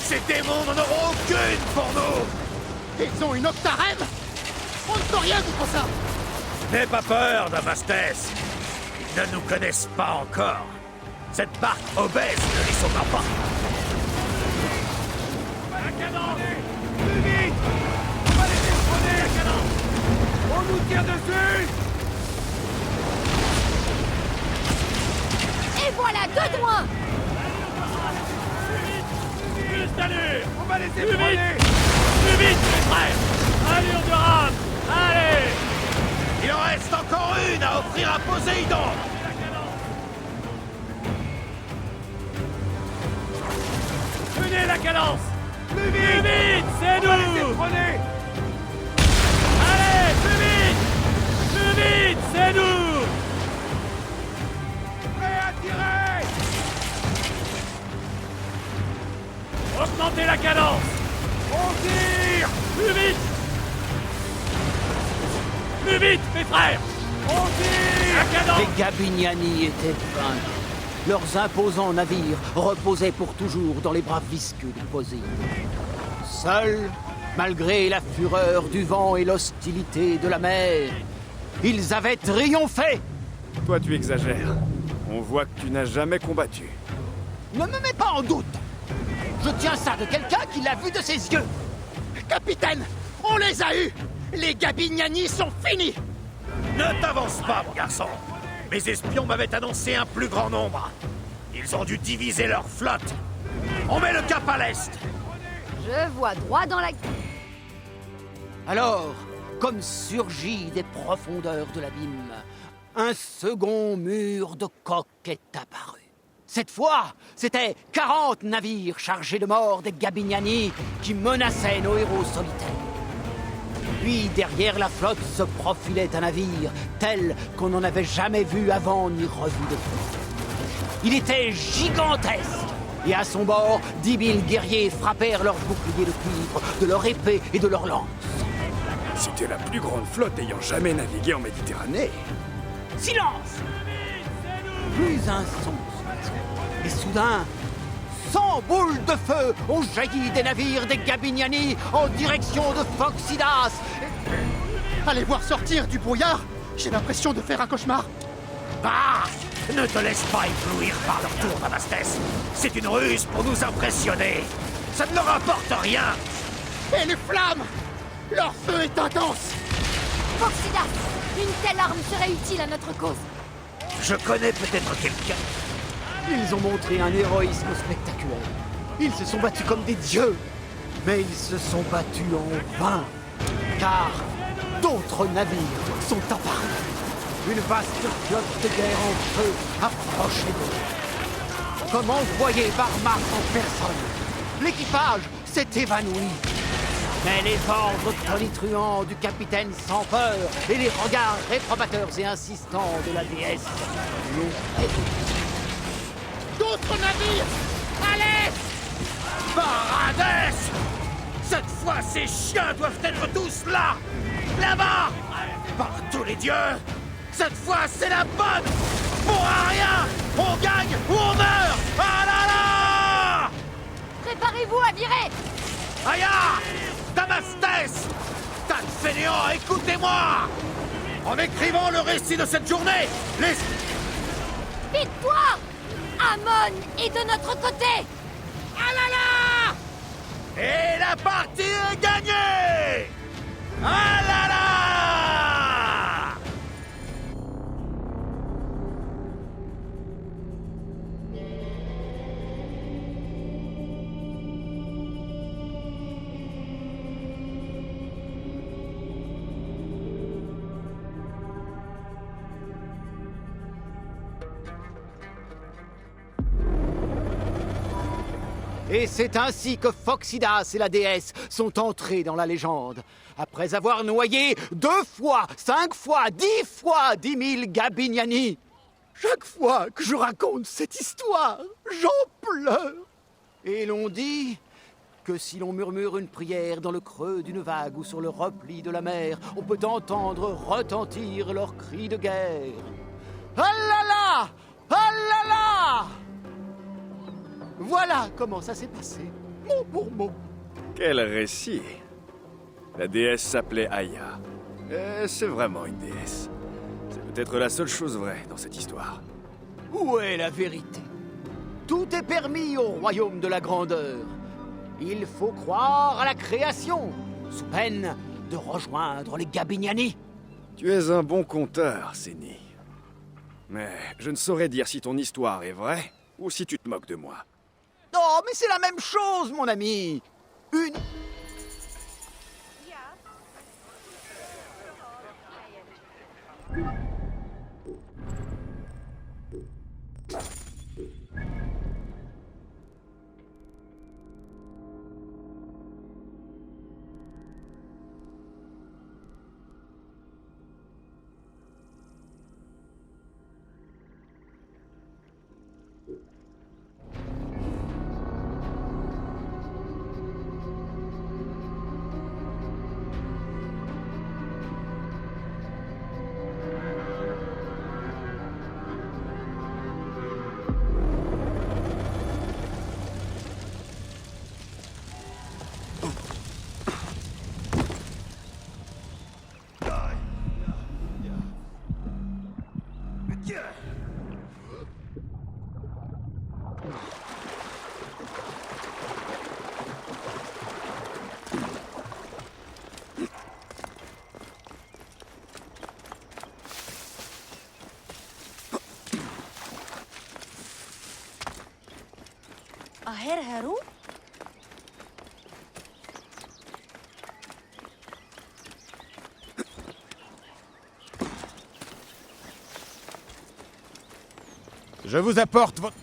Ces démons n'en auront aucune pour nous! Ils ont une octarème? On ne peut rien contre ça! N'aie pas peur, Damastès. Ils ne nous connaissent pas encore. Cette barque obèse ne les sauvera pas. La cadence! Plus vite! On va les détrôner, la cadence! On nous tire dessus! Et voilà, deux de moins! Plus d'allure! On va les détrôner! Plus vite, mes frères! Allure de rame! Allez! Il en reste encore une à offrir à Poséidon! Tenez la cadence! Plus vite! C'est nous! Allez, plus vite! Plus vite! C'est nous! Prêt à tirer! Augmentez la cadence! On tire! Plus vite! Plus vite, mes frères! On tire! La cadence! Les Gabiniani étaient vaincus. Leurs imposants navires reposaient pour toujours dans les bras visqueux de Poséidon. Seuls, malgré la fureur du vent et l'hostilité de la mer, ils avaient triomphé! Toi, tu exagères. On voit que tu n'as jamais combattu. Ne me mets pas en doute! Je tiens ça de quelqu'un qui l'a vu de ses yeux! Capitaine, on les a eus! Les Gabiniani sont finis! Ne t'avance pas, mon garçon! Mes espions m'avaient annoncé un plus grand nombre. Ils ont dû diviser leur flotte. On met le cap à l'est. Je vois droit dans la... Alors, comme surgi des profondeurs de l'abîme, un second mur de coques est apparu. Cette fois, c'était 40 navires chargés de morts des Gabignani qui menaçaient nos héros solitaires. Puis, derrière la flotte, se profilait un navire tel qu'on n'en avait jamais vu avant ni revu depuis. Il était gigantesque, et à son bord, 10 000 guerriers frappèrent leurs boucliers de cuivre, de leur épée et de leurs lances. C'était la plus grande flotte ayant jamais navigué en Méditerranée. Silence! Plus un son. Et soudain, 100 boules de feu ont jailli des navires des Gabignani en direction de Phoxidas. Allez voir sortir du brouillard. J'ai l'impression de faire un cauchemar. Bah! Ne te laisse pas éblouir par leur tour d'Amastès. C'est une ruse pour nous impressionner. Ça ne leur rapporte rien. Et les flammes! Leur feu est intense. Phoxidas, une telle arme serait utile à notre cause. Je connais peut-être quelqu'un. Ils ont montré un héroïsme spectaculaire. Ils se sont battus comme des dieux. Mais ils se sont battus en vain. Car d'autres navires sont apparus. Une vaste flotte de guerre en feu approchait d'eux. Comme envoyé par masse en personne, l'équipage s'est évanoui. Mais les ordres tonitruants du capitaine sans peur et les regards réprobateurs et insistants de la déesse l'ont aidé. D'autres navires! À l'est! Paradès! Cette fois, ces chiens doivent être tous là! Là-bas! Par tous les dieux! Cette fois, c'est la bonne! Pour un rien! On gagne ou on meurt! Ah là là! Préparez-vous à virer! Aya! Damastes! Tas de fainéants, écoutez-moi! En écrivant le récit de cette journée, les... Victoire! Amon est de notre côté! Ah là là! Et la partie est gagnée! Ah là là! Et c'est ainsi que Phoxidas et la déesse sont entrés dans la légende. Après avoir noyé 2 fois, 5 fois, 10 fois 10 000 Gabignani. Chaque fois que je raconte cette histoire, j'en pleure. Et l'on dit que si l'on murmure une prière dans le creux d'une vague ou sur le repli de la mer, on peut entendre retentir leurs cris de guerre. Ah là là! Ah là là! Voilà comment ça s'est passé, mot pour mot. Quel récit! La déesse s'appelait Aya. C'est vraiment une déesse. C'est peut-être la seule chose vraie dans cette histoire. Où est la vérité? Tout est permis au royaume de la grandeur. Il faut croire à la création, sous peine de rejoindre les Gabignani. Tu es un bon conteur, Séni. Mais je ne saurais dire si ton histoire est vraie ou si tu te moques de moi. Oh, mais c'est la même chose, mon ami. Une... Aher Haru? Je vous apporte votre...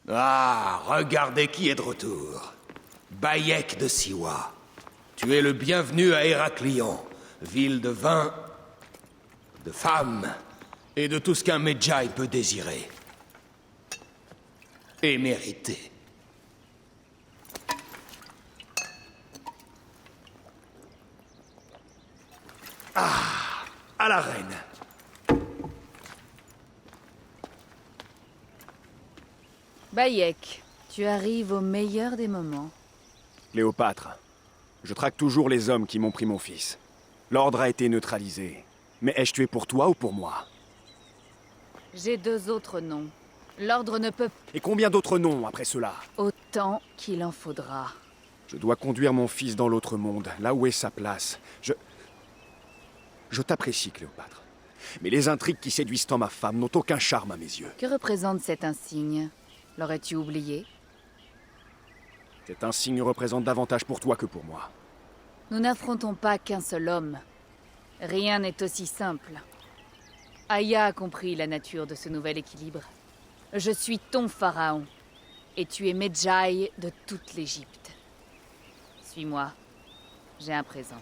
Ah, regardez qui est de retour. Bayek de Siwa. Tu es le bienvenu à Héraclion, ville de vin, de femmes et de tout ce qu'un Medjay peut désirer. Et mériter. Ah, à la reine. Bayek, tu arrives au meilleur des moments. Cléopâtre, je traque toujours les hommes qui m'ont pris mon fils. L'ordre a été neutralisé. Mais ai-je tué pour toi ou pour moi? J'ai 2 autres noms. L'ordre ne peut... Et combien d'autres noms après cela? Autant qu'il en faudra. Je dois conduire mon fils dans l'autre monde, là où est sa place. Je t'apprécie, Cléopâtre. Mais les intrigues qui séduisent tant ma femme n'ont aucun charme à mes yeux. Que représente cet insigne? L'aurais-tu oublié? Cet insigne représente davantage pour toi que pour moi. Nous n'affrontons pas qu'un seul homme. Rien n'est aussi simple. Aya a compris la nature de ce nouvel équilibre. Je suis ton pharaon, et tu es Medjay de toute l'Égypte. Suis-moi. J'ai un présent.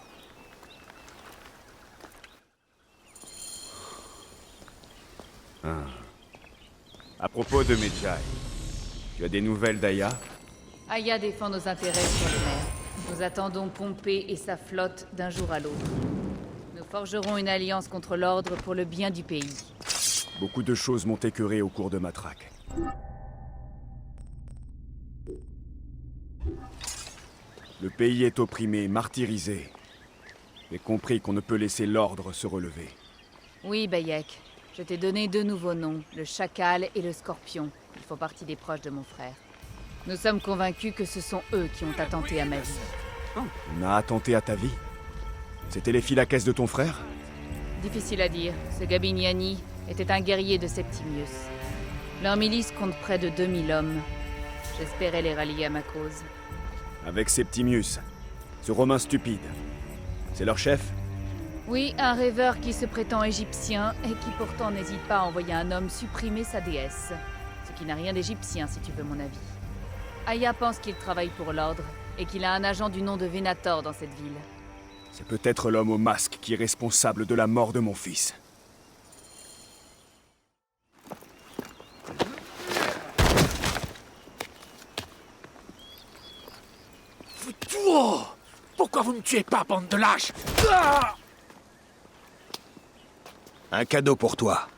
Ah. À propos de Medjay, tu as des nouvelles d'Aya? Aya défend nos intérêts sur les mers. Nous attendons Pompée et sa flotte d'un jour à l'autre. Nous forgerons une alliance contre l'ordre pour le bien du pays. Beaucoup de choses m'ont écœuré au cours de ma traque. Le pays est opprimé, martyrisé. J'ai compris qu'on ne peut laisser l'ordre se relever. Oui, Bayek. Je t'ai donné 2 nouveaux noms, le Chacal et le Scorpion. Ils font partie des proches de mon frère. Nous sommes convaincus que ce sont eux qui ont attenté à ma vie. On a attenté à ta vie? C'était les Phylakès de ton frère? Difficile à dire. Ce Gabiniani était un guerrier de Septimius. Leur milice compte près de 2000 hommes. J'espérais les rallier à ma cause. Avec Septimius, ce Romain stupide. C'est leur chef? Oui, un rêveur qui se prétend égyptien et qui pourtant n'hésite pas à envoyer un homme supprimer sa déesse. Ce qui n'a rien d'égyptien, si tu veux mon avis. Aya pense qu'il travaille pour l'ordre et qu'il a un agent du nom de Venator dans cette ville. C'est peut-être l'homme au masque qui est responsable de la mort de mon fils. Futuo! Pourquoi vous ne tuez pas, bande de lâches? Un cadeau pour toi.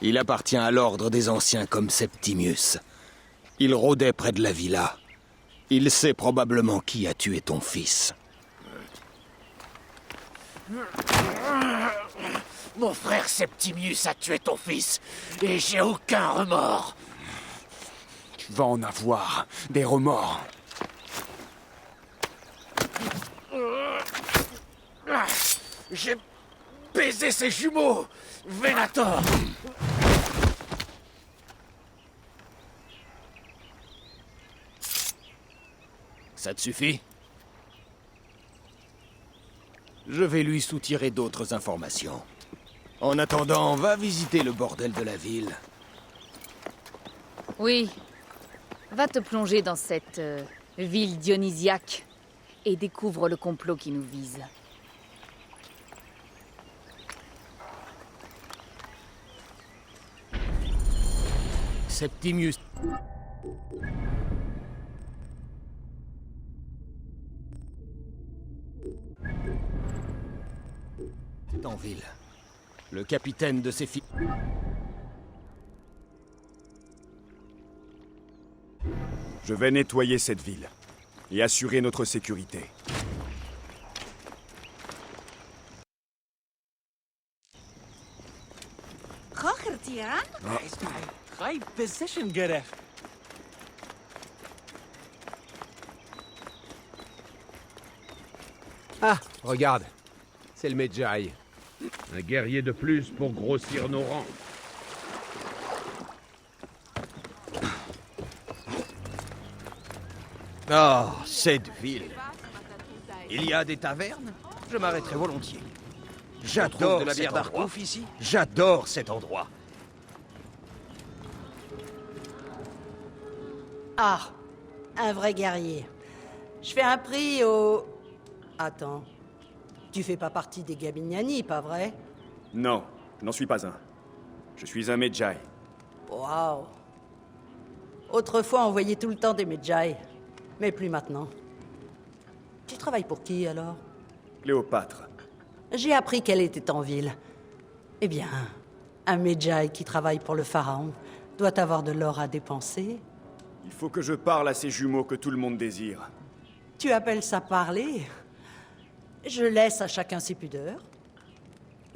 Il appartient à l'ordre des anciens comme Septimius. Il rôdait près de la villa. Il sait probablement qui a tué ton fils. Mon frère Septimius a tué ton fils, et j'ai aucun remords. Tu vas en avoir des remords. J'ai baisé ses jumeaux, Venator. Ça te suffit? Je vais lui soutirer d'autres informations. En attendant, va visiter le bordel de la ville. Oui. Va te plonger dans cette ville dionysiaque et découvre le complot qui nous vise. Septimius. C'est en ville. Le capitaine de ses filles. Je vais nettoyer cette ville et assurer notre sécurité. Ah, regarde. C'est le Medjay. Un guerrier de plus pour grossir nos rangs. Oh, cette ville. Il y a des tavernes? Je m'arrêterai volontiers. J'adore de la bière d'Arkouf ici. J'adore cet endroit. Ah, un vrai guerrier. Je fais un prix au... Attends. Tu fais pas partie des Gabiniani, pas vrai? Non, je n'en suis pas un. Je suis un Medjay. Waouh. Autrefois, on voyait tout le temps des Medjay. Mais plus maintenant. Tu travailles pour qui, alors? Cléopâtre. J'ai appris qu'elle était en ville. Eh bien, un Medjay qui travaille pour le pharaon doit avoir de l'or à dépenser. Il faut que je parle à ces jumeaux que tout le monde désire. Tu appelles ça parler? Je laisse à chacun ses pudeurs.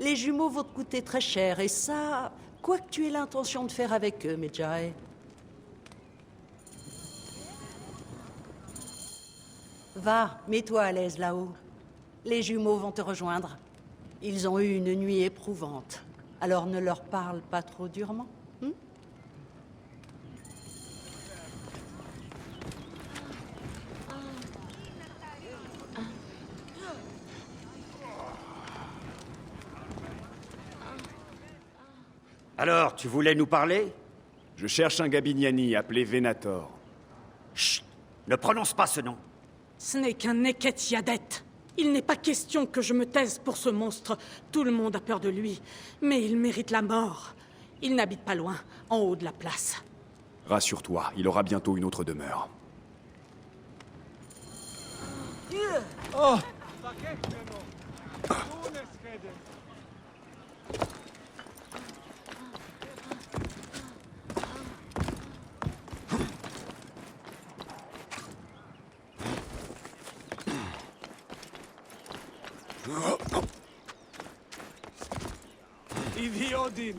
Les jumeaux vont te coûter très cher, et ça, quoi que tu aies l'intention de faire avec eux, Medjay. Va, mets-toi à l'aise là-haut. Les jumeaux vont te rejoindre. Ils ont eu une nuit éprouvante, alors ne leur parle pas trop durement. Alors, tu voulais nous parler? Je cherche un Gabiniani appelé Venator. Chut! Ne prononce pas ce nom. Ce n'est qu'un Eket Yadet. Il n'est pas question que je me taise pour ce monstre. Tout le monde a peur de lui. Mais il mérite la mort. Il n'habite pas loin, en haut de la place. Rassure-toi, il aura bientôt une autre demeure. Oh! Idiodin!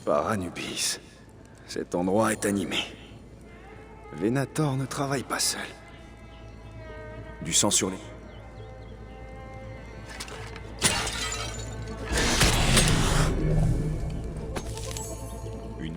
Par Anubis, cet endroit est animé. Venator ne travaille pas seul. Du sang sur les... Une.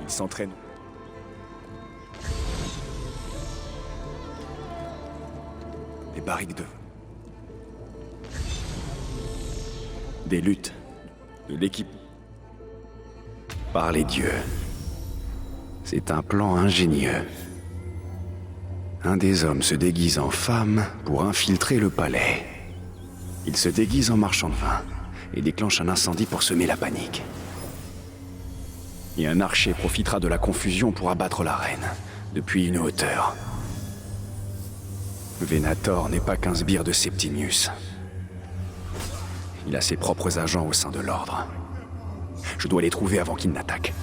Il s'entraîne. Des barriques de... Des luttes. De l'équipe. Par les dieux. C'est un plan ingénieux. Un des hommes se déguise en femme pour infiltrer le palais. Il se déguise en marchand de vin et déclenche un incendie pour semer la panique. Et un archer profitera de la confusion pour abattre la reine, depuis une hauteur. Venator n'est pas qu'un sbire de Septimius. Il a ses propres agents au sein de l'ordre. Je dois les trouver avant qu'ils n'attaquent.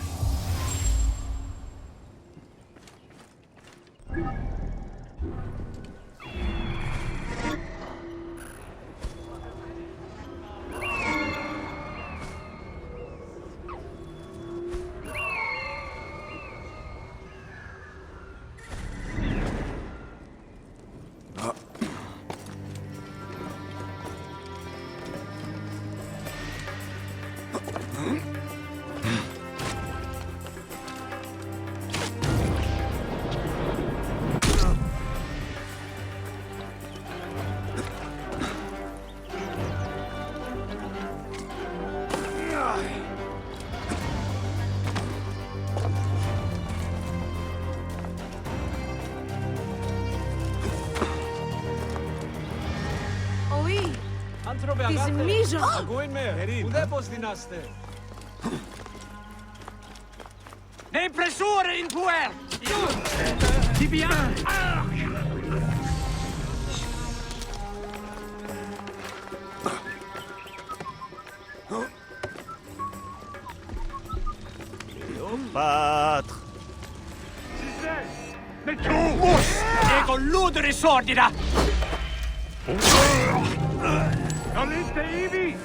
Diesem Mijan! Udepos dinaste! Ne impressore in puer! Di bien! Cléopâtre! Mais tu! Ego ludere sordida! Nolinte ibi!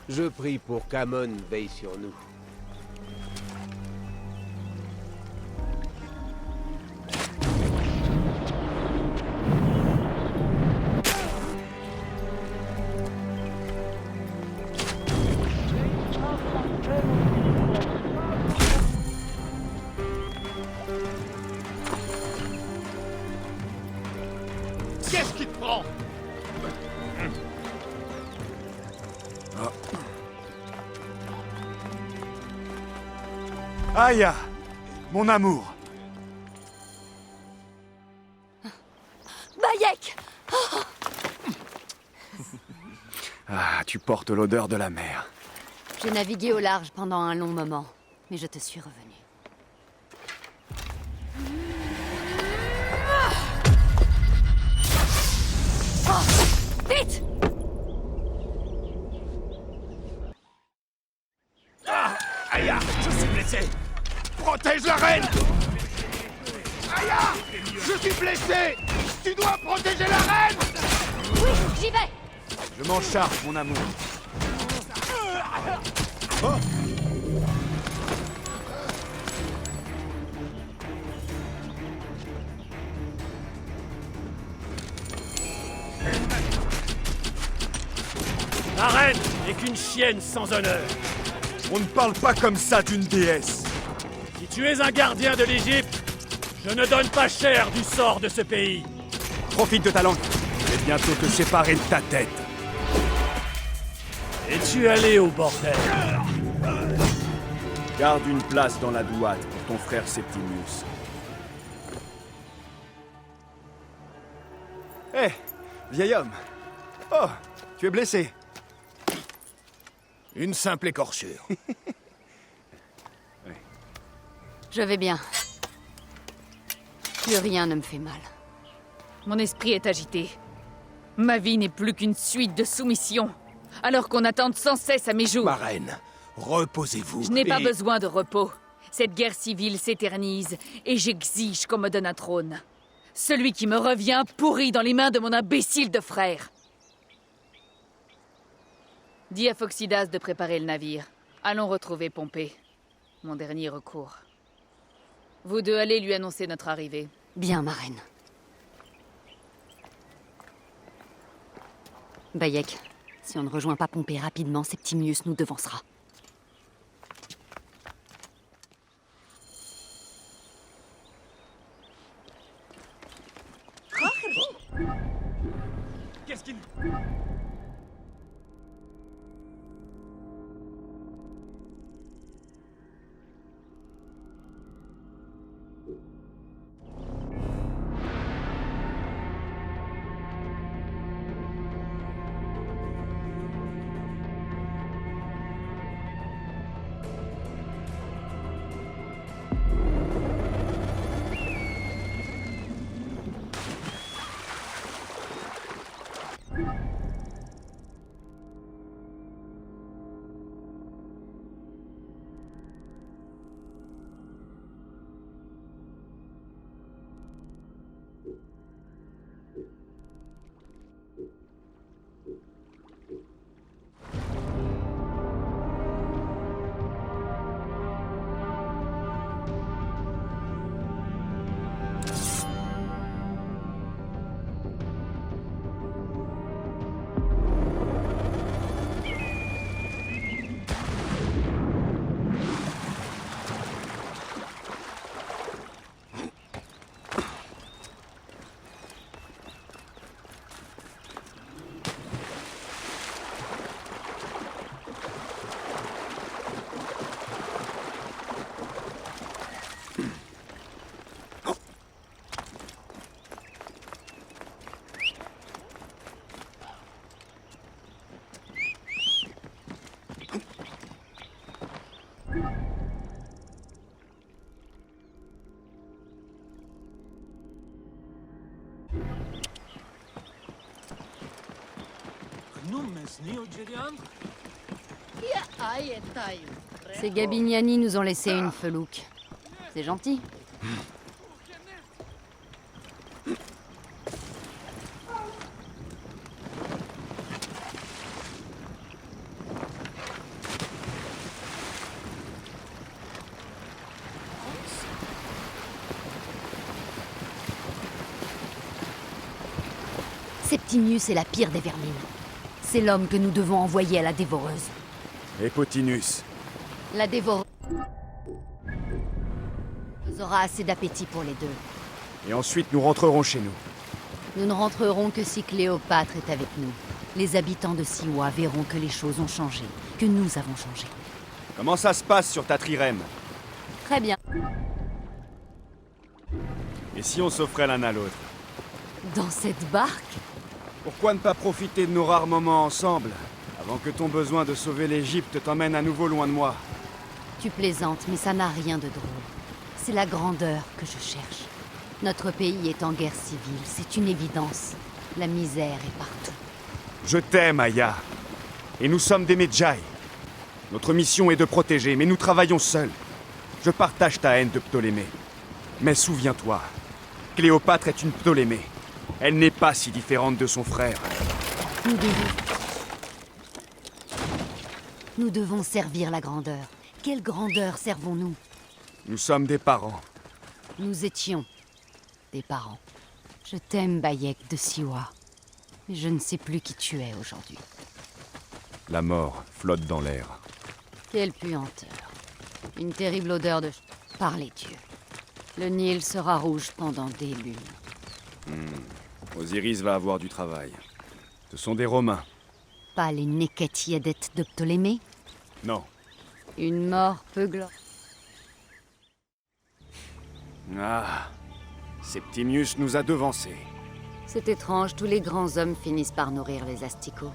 Je prie pour qu'Amon veille sur nous. Qu'est-ce qui te prend? Aya, mon amour. Bayek! Ah, tu portes l'odeur de la mer. J'ai navigué au large pendant un long moment, mais je te suis revenu. Vite! Ah! Aya, je suis blessé! Protège la reine! Aya! Je suis blessé! Tu dois protéger la reine! Oui, j'y vais! Je m'en charge, mon amour. Oh. La reine n'est qu'une chienne sans honneur. On ne parle pas comme ça d'une déesse. Si tu es un gardien de l'Égypte, je ne donne pas cher du sort de ce pays. Profite de ta langue. Je vais bientôt te séparer de ta tête. Es-tu allé au bordel? Garde une place dans la douane pour ton frère Septimius. Hé, vieil homme. Oh, tu es blessé. Une simple écorchure. Je vais bien. Plus rien ne me fait mal. Mon esprit est agité. Ma vie n'est plus qu'une suite de soumissions, alors qu'on attend sans cesse à mes jours. Ma reine, reposez-vous. Je n'ai pas besoin de repos. Cette guerre civile s'éternise, et j'exige qu'on me donne un trône. Celui qui me revient pourri dans les mains de mon imbécile de frère. Dis à Phoxidas de préparer le navire. Allons retrouver Pompée. Mon dernier recours. Vous deux allez lui annoncer notre arrivée. Bien, ma reine. Bayek, si on ne rejoint pas Pompée rapidement, Septimius nous devancera. Qu'est-ce qu'il... Ces Gabiniani nous ont laissé une felouque. C'est gentil. Septimius est la pire des vermines. C'est l'homme que nous devons envoyer à la Dévoreuse. Et Potinus. La Dévoreuse aura assez d'appétit pour les deux. Et ensuite, nous rentrerons chez nous. Nous ne rentrerons que si Cléopâtre est avec nous. Les habitants de Siwa verront que les choses ont changé, que nous avons changé. Comment ça se passe sur ta trirème? Très bien. Et si on s'offrait l'un à l'autre? Dans cette barque? Pourquoi ne pas profiter de nos rares moments ensemble, avant que ton besoin de sauver l'Égypte t'emmène à nouveau loin de moi? Tu plaisantes, mais ça n'a rien de drôle. C'est la grandeur que je cherche. Notre pays est en guerre civile, c'est une évidence. La misère est partout. Je t'aime, Aya. Et nous sommes des Medjay. Notre mission est de protéger, mais nous travaillons seuls. Je partage ta haine de Ptolémée. Mais souviens-toi, Cléopâtre est une Ptolémée. Elle n'est pas si différente de son frère. Nous devons servir la grandeur. Quelle grandeur servons-nous? Nous sommes des parents. Nous étions des parents. Je t'aime, Bayek de Siwa. Mais je ne sais plus qui tu es aujourd'hui. La mort flotte dans l'air. Quelle puanteur. Une terrible odeur de... Par les dieux. Le Nil sera rouge pendant des lunes. Osiris va avoir du travail. Ce sont des Romains. Pas les Neketiadetes de Ptolémée? Non. Une mort peu glorieuse. Ah. Septimius nous a devancés. C'est étrange, tous les grands hommes finissent par nourrir les asticots.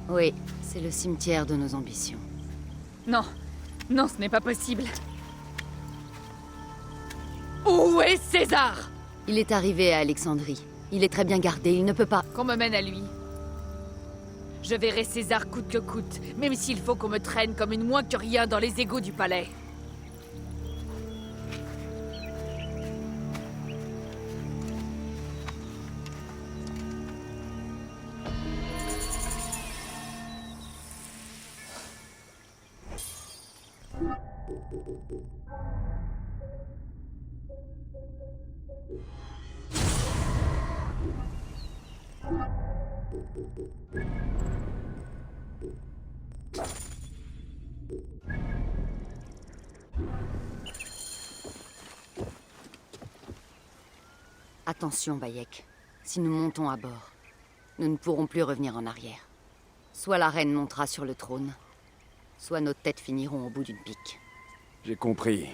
Oui, c'est le cimetière de nos ambitions. Non, non, ce n'est pas possible. Où est César? Il est arrivé à Alexandrie. Il est très bien gardé, il ne peut pas... Qu'on me mène à lui. Je verrai César coûte que coûte, même s'il faut qu'on me traîne comme une moins que rien dans les égouts du palais. Attention, Bayek. Si nous montons à bord, nous ne pourrons plus revenir en arrière. Soit la reine montera sur le trône, soit nos têtes finiront au bout d'une pique. J'ai compris.